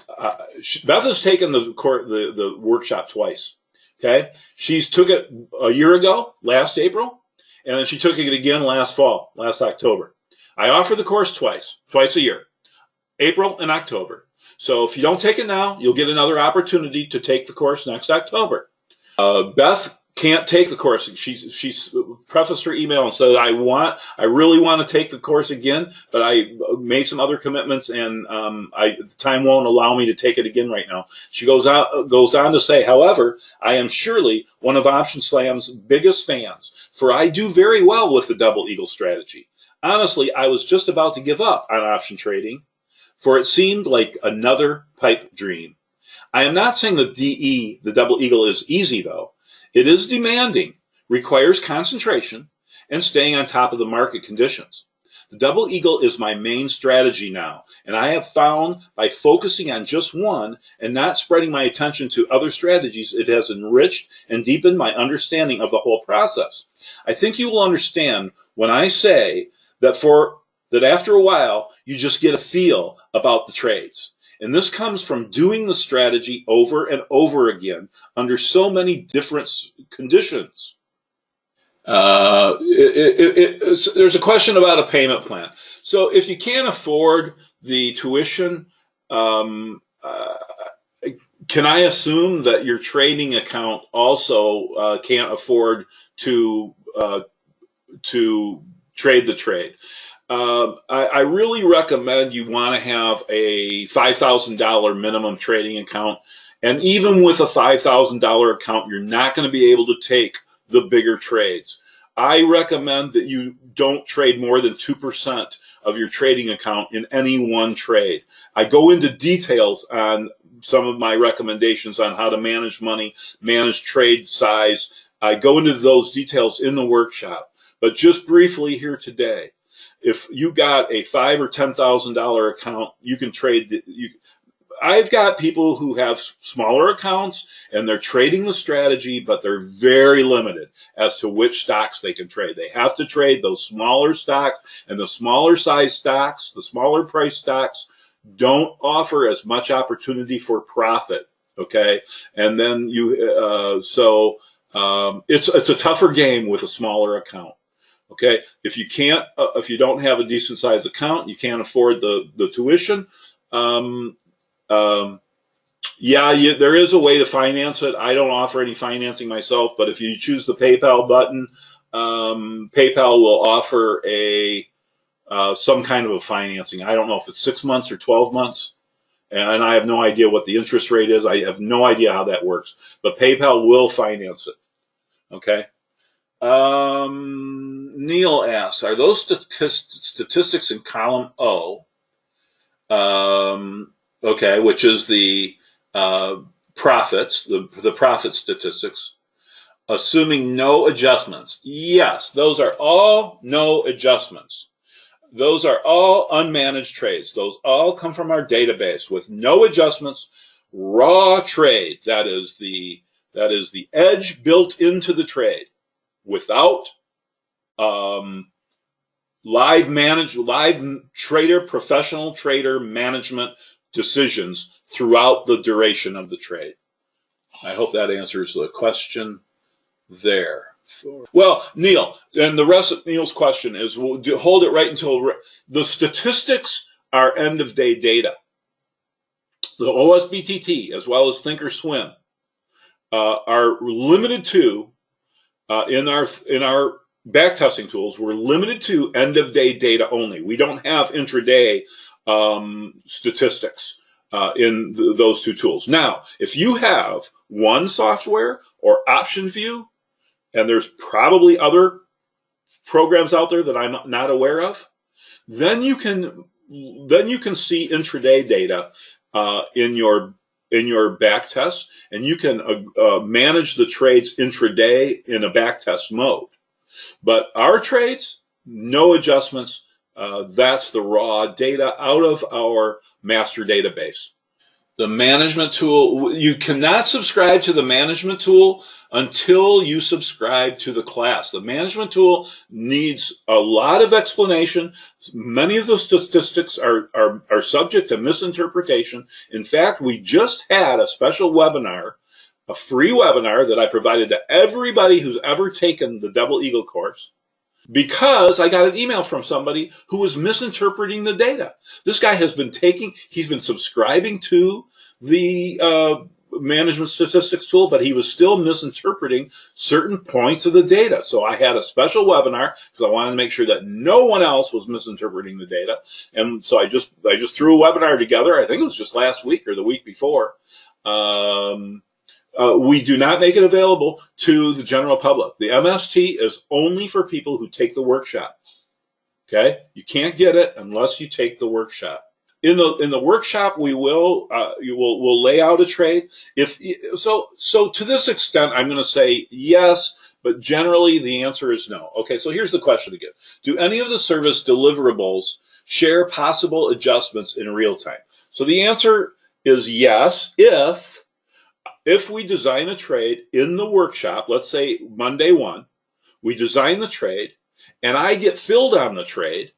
Beth has taken the workshop twice. Okay, she's took it a year ago, last April, and then she took it again last October. I offer the course twice a year, April and October. So if you don't take it now, you'll get another opportunity to take the course next October. Beth can't take the course. She's prefaced her email and said, I really want to take the course again, but I made some other commitments and time won't allow me to take it again right now. She goes on to say, however, I am surely one of Option Slam's biggest fans, for I do very well with the Double Eagle strategy. Honestly, I was just about to give up on option trading, for it seemed like another pipe dream. I am not saying the Double Eagle, is easy, though. It is demanding, requires concentration, and staying on top of the market conditions. The Double Eagle is my main strategy now, and I have found by focusing on just one and not spreading my attention to other strategies, it has enriched and deepened my understanding of the whole process. I think you will understand when I say that after a while, you just get a feel about the trades. And this comes from doing the strategy over and over again under so many different conditions. There's a question about a payment plan. So if you can't afford the tuition, can I assume that your trading account also can't afford to trade the trade? I really recommend you want to have a $5,000 minimum trading account. And even with a $5,000 account, you're not going to be able to take the bigger trades. I recommend that you don't trade more than 2% of your trading account in any one trade. I go into details on some of my recommendations on how to manage money, manage trade size. I go into those details in the workshop. But just briefly here today, if you got a $5,000 or $10,000 account, you can trade. I've got people who have smaller accounts and they're trading the strategy, but they're very limited as to which stocks they can trade. They have to trade those smaller stocks, and the smaller size stocks, the smaller price stocks, don't offer as much opportunity for profit. Okay, and then it's a tougher game with a smaller account. Okay, if you don't have a decent sized account, you can't afford the tuition. Yeah, there is a way to finance it. I don't offer any financing myself, but if you choose the PayPal button, PayPal will offer a some kind of a financing. I don't know if it's 6 months or 12 months, and I have no idea what the interest rate is. I have no idea how that works, but PayPal will finance it. Okay. Neil asks, are those statistics in column O? Okay, which is the profits, the profit statistics, assuming no adjustments. Yes, those are all no adjustments. Those are all unmanaged trades. Those all come from our database with no adjustments, raw trade. That is the edge built into the trade without live trader, professional trader management decisions throughout the duration of the trade. I hope that answers the question there. Well, Neil, and the rest of Neil's question is, we'll hold it right until the statistics are end of day data. The OSBTT as well as Thinkorswim are limited to in our backtesting tools. We're limited to end of day data only. We don't have intraday statistics in those two tools. Now, if you have one software or option view, and there's probably other programs out there that I'm not aware of, then you can see intraday data in your back test, and you can manage the trades intraday in a back test mode. But our trades, no adjustments. That's the raw data out of our master database. The management tool, you cannot subscribe to the management tool until you subscribe to the class. The management tool needs a lot of explanation. Many of the statistics are subject to misinterpretation. In fact, we just had a special webinar, a free webinar that I provided to everybody who's ever taken the Double Eagle course, because I got an email from somebody who was misinterpreting the data. This guy has been he's been subscribing to the management statistics tool, but he was still misinterpreting certain points of the data. So I had a special webinar because I wanted to make sure that no one else was misinterpreting the data. And so I just threw a webinar together. I think it was just last week or the week before. We do not make it available to the general public. The MST is only for people who take the workshop. Okay, you can't get it unless you take the workshop. In the workshop, we'll lay out a trade. So to this extent, I'm going to say yes, but generally the answer is no. Okay, so here's the question again: do any of the service deliverables share possible adjustments in real time? So the answer is yes if we design a trade in the workshop. Let's say Monday 1, we design the trade, and I get filled on the trade.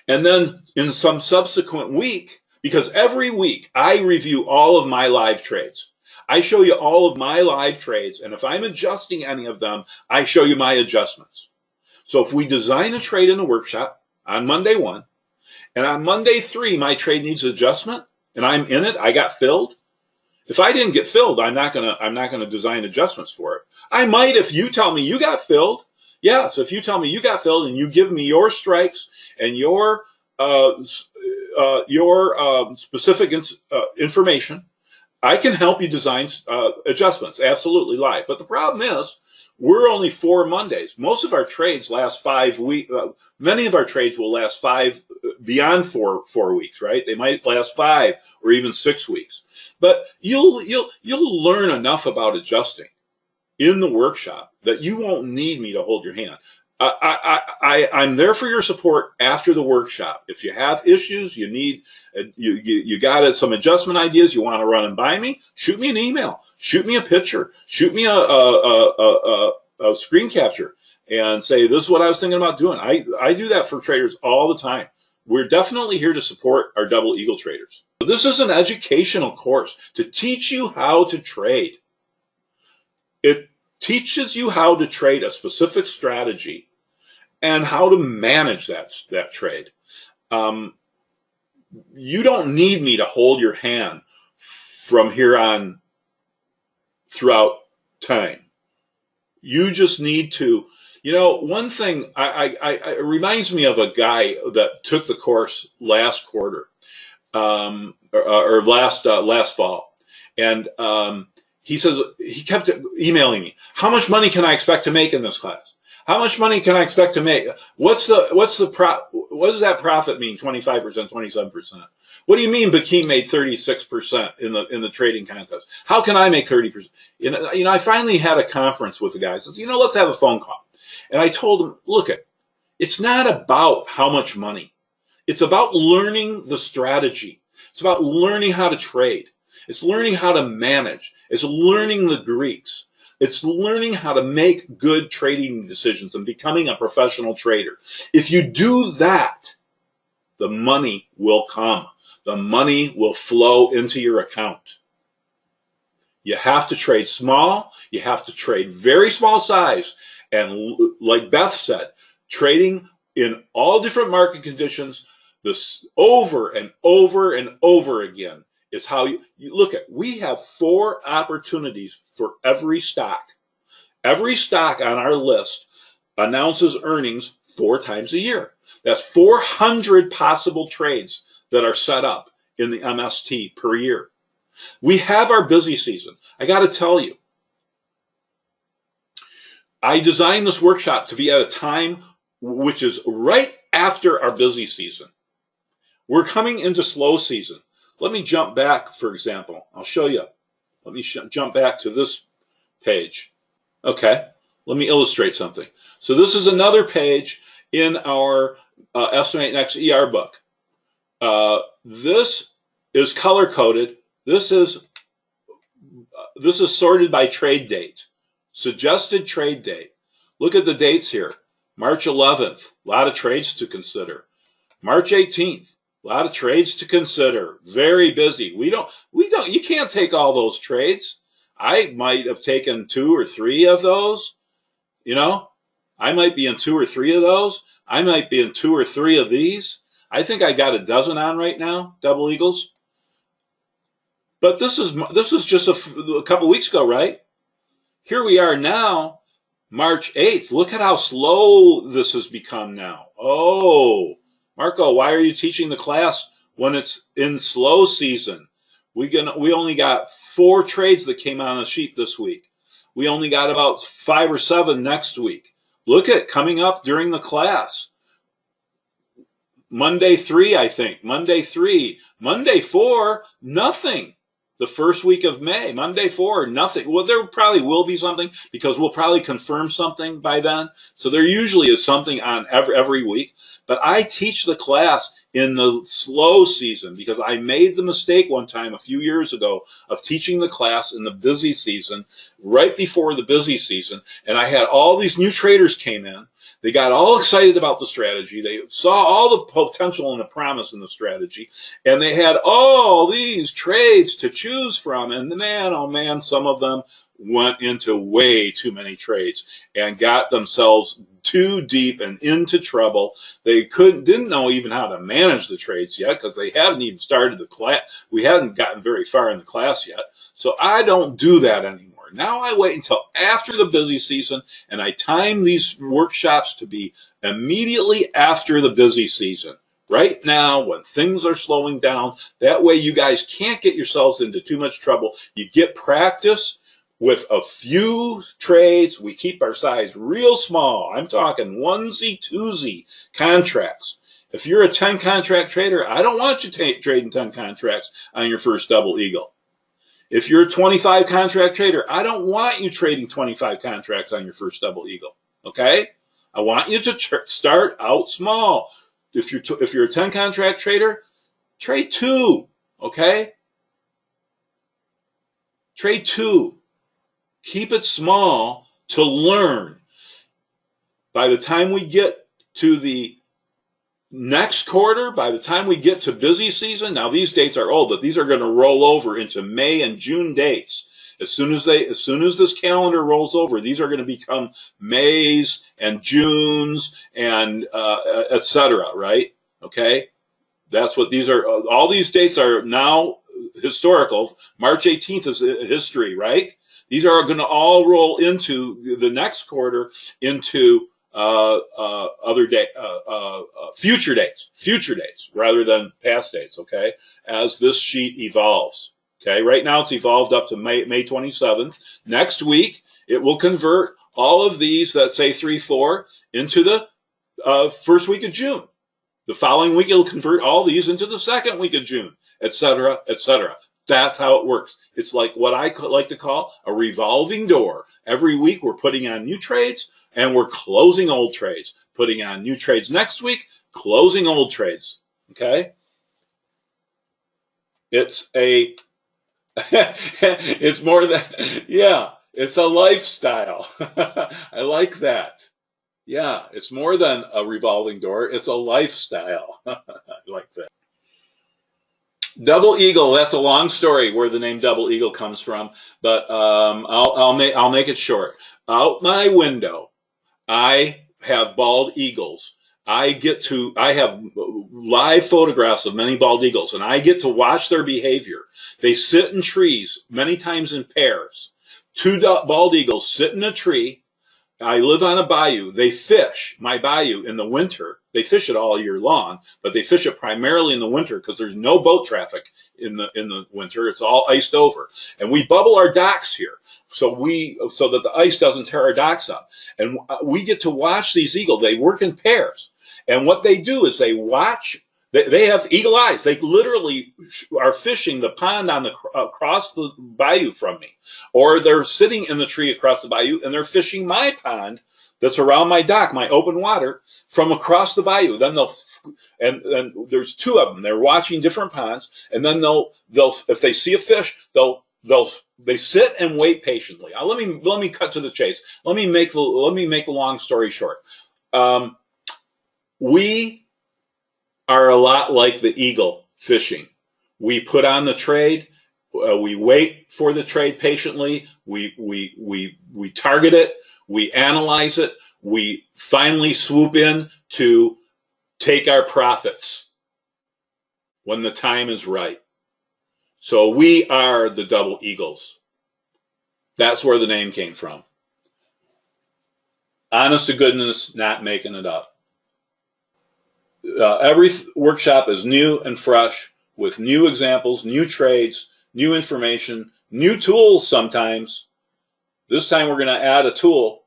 And then in some subsequent week, because every week I review all of my live trades. I show you all of my live trades, and if I'm adjusting any of them, I show you my adjustments. So if we design a trade in the workshop on Monday 1, and on Monday 3, my trade needs adjustment, and I'm in it, I got filled. If I didn't get filled, I'm not gonna design adjustments for it. I might if you tell me you got filled. Yeah, so if you tell me you got filled and you give me your strikes and your specific information, I can help you design adjustments, absolutely live. But the problem is, we're only 4 Mondays. Most of our trades last 5 weeks. Many of our trades will last beyond four weeks, right? They might last 5 or even 6 weeks. But you'll learn enough about adjusting in the workshop that you won't need me to hold your hand. I'm there for your support after the workshop. If you have issues, you need you got some adjustment ideas you want to run and by me, shoot me an email, shoot me a picture, shoot me a screen capture, and say this is what I was thinking about doing. I do that for traders all the time. We're definitely here to support our Double Eagle traders. This is an educational course to teach you how to trade. It teaches you how to trade a specific strategy and how to manage that trade. You don't need me to hold your hand from here on throughout time. You just need to, one thing it reminds me of a guy that took the course last quarter, or last fall, and he says he kept emailing me. How much money can I expect to make in this class? How much money can I expect to make? What does that profit mean? 25%, 27%. What do you mean Bakim made 36% in the trading contest? How can I make 30%? I finally had a conference with the guy. I says, let's have a phone call. And I told him, look, it's not about how much money. It's about learning the strategy. It's about learning how to trade. It's learning how to manage. It's learning the Greeks. It's learning how to make good trading decisions and becoming a professional trader. If you do that, the money will come. The money will flow into your account. You have to trade small. You have to trade very small size. And like Beth said, trading in all different market conditions, this over and over and over again is how you look at. We have 4 opportunities for every stock. Every stock on our list announces earnings 4 times a year. That's 400 possible trades that are set up in the MST per year. We have our busy season. I got to tell you, I designed this workshop to be at a time which is right after our busy season. We're coming into slow season. Let me jump back, for example. I'll show you. Let me jump back to this page. Okay, let me illustrate something. So this is another page in our Estimate Next ER book. This is color-coded. This is sorted by trade date, suggested trade date. Look at the dates here. March 11th, a lot of trades to consider. March 18th, a lot of trades to consider. Very busy. You can't take all those trades. I might have taken 2 or 3 of those. I might be in 2 or 3 of those. I might be in 2 or 3 of these. I think I got a dozen on right now, double eagles. But this is just a couple weeks ago, right? Here we are now, March 8th. Look at how slow this has become now. Oh, Marco, why are you teaching the class when it's in slow season? We only got 4 trades that came on the sheet this week. We only got about 5 or 7 next week. Look at coming up during the class. Monday 3, I think. Monday 3. Monday 4, nothing. The first week of May, Monday 4, nothing. Well, there probably will be something because we'll probably confirm something by then. So there usually is something on every week. But I teach the class in the slow season because I made the mistake one time a few years ago of teaching the class in the busy season, right before the busy season. And I had all these new traders came in. They got all excited about the strategy. They saw all the potential and the promise in the strategy. And they had all these trades to choose from. And man, oh man, some of them went into way too many trades and got themselves too deep and into trouble. They didn't know even how to manage the trades yet because they haven't even started the class. We hadn't gotten very far in the class yet. So I don't do that anymore. Now I wait until after the busy season and I time these workshops to be immediately after the busy season. Right now, when things are slowing down, that way you guys can't get yourselves into too much trouble. You get practice with a few trades. We keep our size real small. I'm talking onesie, twosie contracts. If you're a 10 contract trader, I don't want you trading 10 contracts on your first double eagle. If you're a 25 contract trader, I don't want you trading 25 contracts on your first double eagle. Okay? I want you to start out small. If you're a 10 contract trader, trade 2. Okay? Trade 2. Keep it small to learn. By the time we get to the next quarter, by the time we get to busy season, now these dates are old, but these are going to roll over into May and June dates. As soon as this calendar rolls over, these are going to become Mays and Junes and etc. Right? Okay, that's what these are. All these dates are now historical. March 18th is history, right? These are going to all roll into the next quarter, into future dates rather than past dates. Okay, as this sheet evolves. Okay, right now it's evolved up to May 27th. Next week it will convert all of these that say 3-4 into the first week of June. The following week it'll convert all these into the second week of June, etc., etc. That's how it works. It's like what I like to call a revolving door. Every week we're putting on new trades and we're closing old trades. Putting on new trades next week, closing old trades. Okay? It's it's more than, yeah, it's a lifestyle. I like that. Yeah, it's more than a revolving door. It's a lifestyle. I like that. Double Eagle, that's a long story where the name Double Eagle comes from, but I'll make it short. Out my window, I have bald eagles. I have live photographs of many bald eagles, and I get to watch their behavior. They sit in trees, many times in pairs. Two bald eagles sit in a tree. I live on a bayou. They fish my bayou in the winter. They fish it all year long, but they fish it primarily in the winter because there's no boat traffic in the winter. It's all iced over, and we bubble our docks here so that the ice doesn't tear our docks up. And we get to watch these eagles. They work in pairs, and what they do is they watch. They have eagle eyes. They literally are fishing the pond across the bayou from me, or they're sitting in the tree across the bayou and they're fishing my pond that's around my dock, my open water, from across the bayou. Then and there's two of them. They're watching different ponds, and then they'll if they see a fish, they sit and wait patiently. Now, let me cut to the chase. Let me make the long story short. We are a lot like the eagle fishing. We put on the trade, we wait for the trade patiently, we target it, we analyze it, we finally swoop in to take our profits when the time is right. So we are the Double Eagles. That's where the name came from. Honest to goodness, not making it up. Every workshop is new and fresh with new examples, new trades, new information, new tools sometimes. This time we're going to add a tool.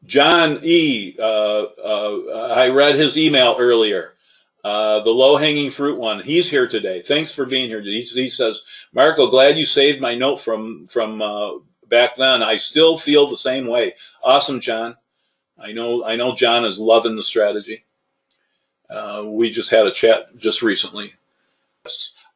John E., I read his email earlier, the low-hanging fruit one. He's here today. Thanks for being here. He says, Marco, glad you saved my note from back then. I still feel the same way. Awesome, John. I know John is loving the strategy. We just had a chat just recently.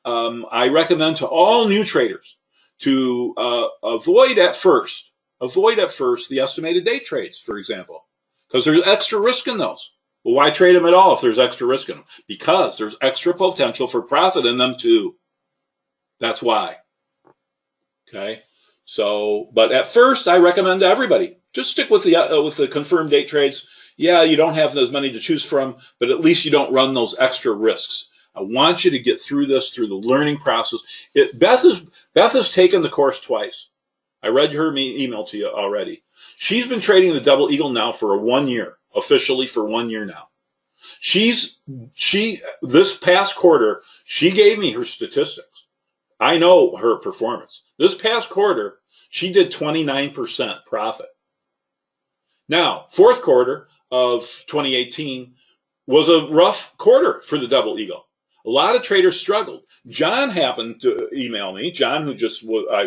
I recommend to all new traders to avoid at first the estimated day trades, for example, because there's extra risk in those. Well, why trade them at all if there's extra risk in them? Because there's extra potential for profit in them too. That's why. Okay. So, but at first, I recommend to everybody just stick with the confirmed date trades. Yeah, you don't have as many to choose from, but at least you don't run those extra risks. I want you to get through this through the learning process. Beth has taken the course twice. I read her email to you already. She's been trading the Double Eagle now for 1 year, officially for 1 year now. This past quarter, she gave me her statistics. I know her performance. This past quarter, she did 29% profit. Now, fourth quarter of 2018 was a rough quarter for the Double Eagle. A lot of traders struggled. John happened to email me. John, who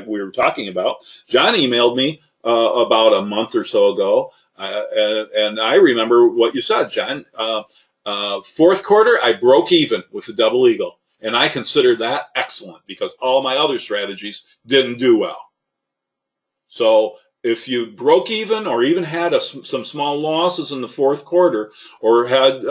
we were talking about, John emailed me about a month or so ago, and I remember what you said, John. Fourth quarter, I broke even with the Double Eagle, and I consider that excellent because all my other strategies didn't do well. So if you broke even or even had some small losses in the fourth quarter or had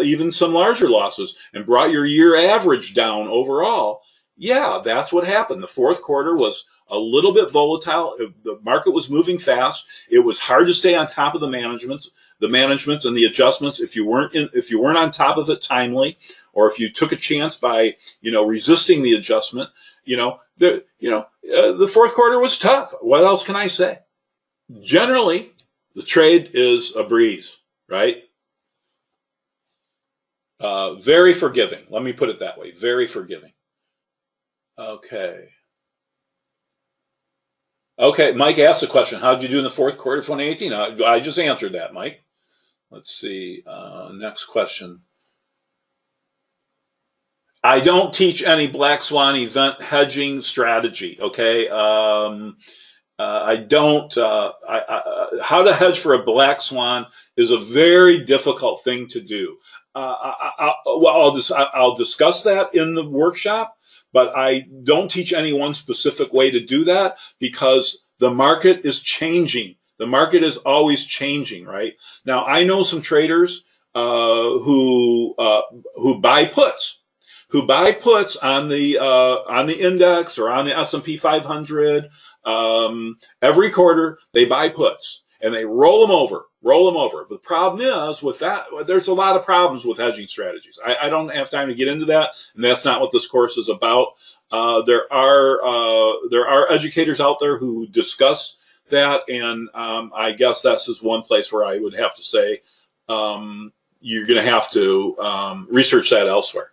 even some larger losses and brought your year average down overall, yeah, that's what happened. The fourth quarter was a little bit volatile. The market was moving fast. It was hard to stay on top of the managements and the adjustments if you weren't on top of it timely. or if you took a chance by, resisting the adjustment, the fourth quarter was tough. What else can I say? Generally, the trade is a breeze, right? Very forgiving. Let me put it that way. Very forgiving. Okay. Okay, Mike asked a question. How did you do in the fourth quarter of 2018? I just answered that, Mike. Let's see. Next question. I don't teach any black swan event hedging strategy, okay? I don't. How to hedge for a black swan is a very difficult thing to do. I'll discuss that in the workshop, but I don't teach any one specific way to do that because the market is changing. The market is always changing, right? Now, I know some traders who buy puts. Who buy puts on the index or on the S&P 500 every quarter. They buy puts and they roll them over. The problem is with that, there's a lot of problems with hedging strategies. I don't have time to get into that, and that's not what this course is about. There are educators out there who discuss that, and I guess that's just one place where I would have to say you're going to have to research that elsewhere.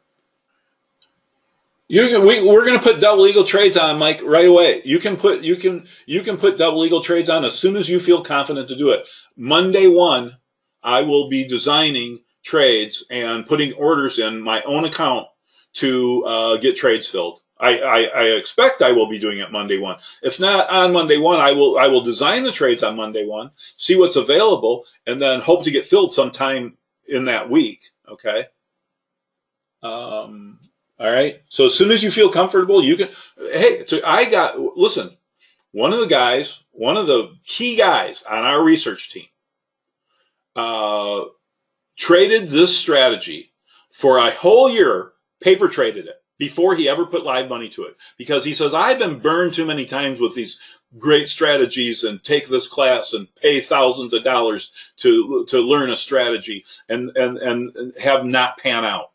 We're going to put double eagle trades on, Mike, right away. You can put double eagle trades on as soon as you feel confident to do it. Monday 1, I will be designing trades and putting orders in my own account to get trades filled. I expect I will be doing it Monday 1. If not on Monday 1, I will design the trades on Monday 1, see what's available, and then hope to get filled sometime in that week. Okay. All right. So as soon as you feel comfortable, you can. Hey, listen. One of the key guys on our research team, traded this strategy for a whole year. Paper traded it before he ever put live money to it because he says I've been burned too many times with these great strategies and take this class and pay thousands of dollars to learn a strategy and have not pan out.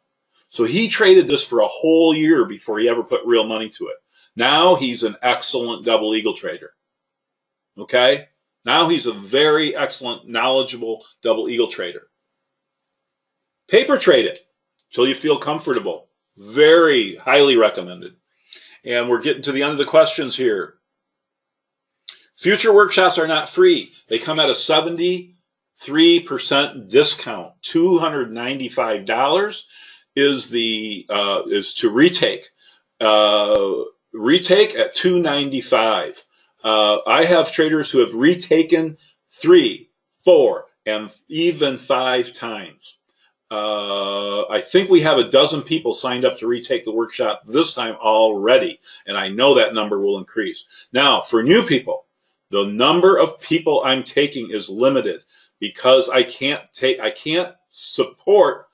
So he traded this for a whole year before he ever put real money to it. Now he's an excellent double eagle trader. Okay? Now he's a very excellent, knowledgeable double eagle trader. Paper trade it until you feel comfortable. Very highly recommended. And we're getting to the end of the questions here. Future workshops are not free. They come at a 73% discount, $295. Is to retake. Retake at $295. I have traders who have retaken 3, 4, and even 5 times. I think we have a dozen people signed up to retake the workshop this time already, and I know that number will increase. Now, for new people, the number of people I'm taking is limited because I can't support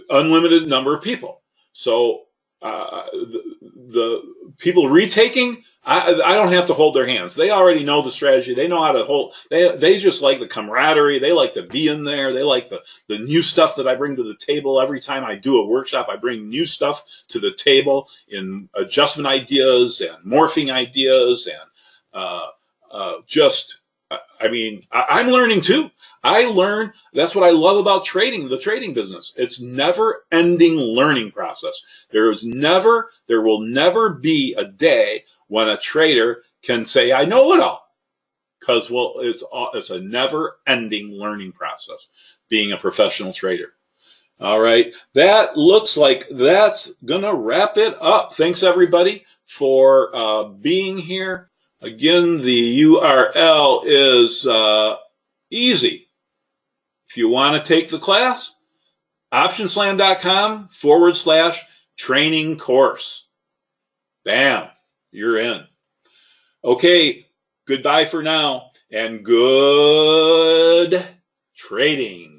unlimited number of people. So the people retaking, I don't have to hold their hands. They already know the strategy. They know how to hold. They just like the camaraderie. They like to be in there. They like the new stuff that I bring to the table. Every time I do a workshop, I bring new stuff to the table in adjustment ideas and morphing ideas and I'm learning too. That's what I love about trading, the trading business. It's never ending learning process. There will never be a day when a trader can say, I know it all. Because, it's a never ending learning process, being a professional trader. All right. That looks like that's going to wrap it up. Thanks everybody for being here. Again, the URL is easy. If you want to take the class, optionslam.com/training course. Bam, you're in. Okay, goodbye for now and good trading.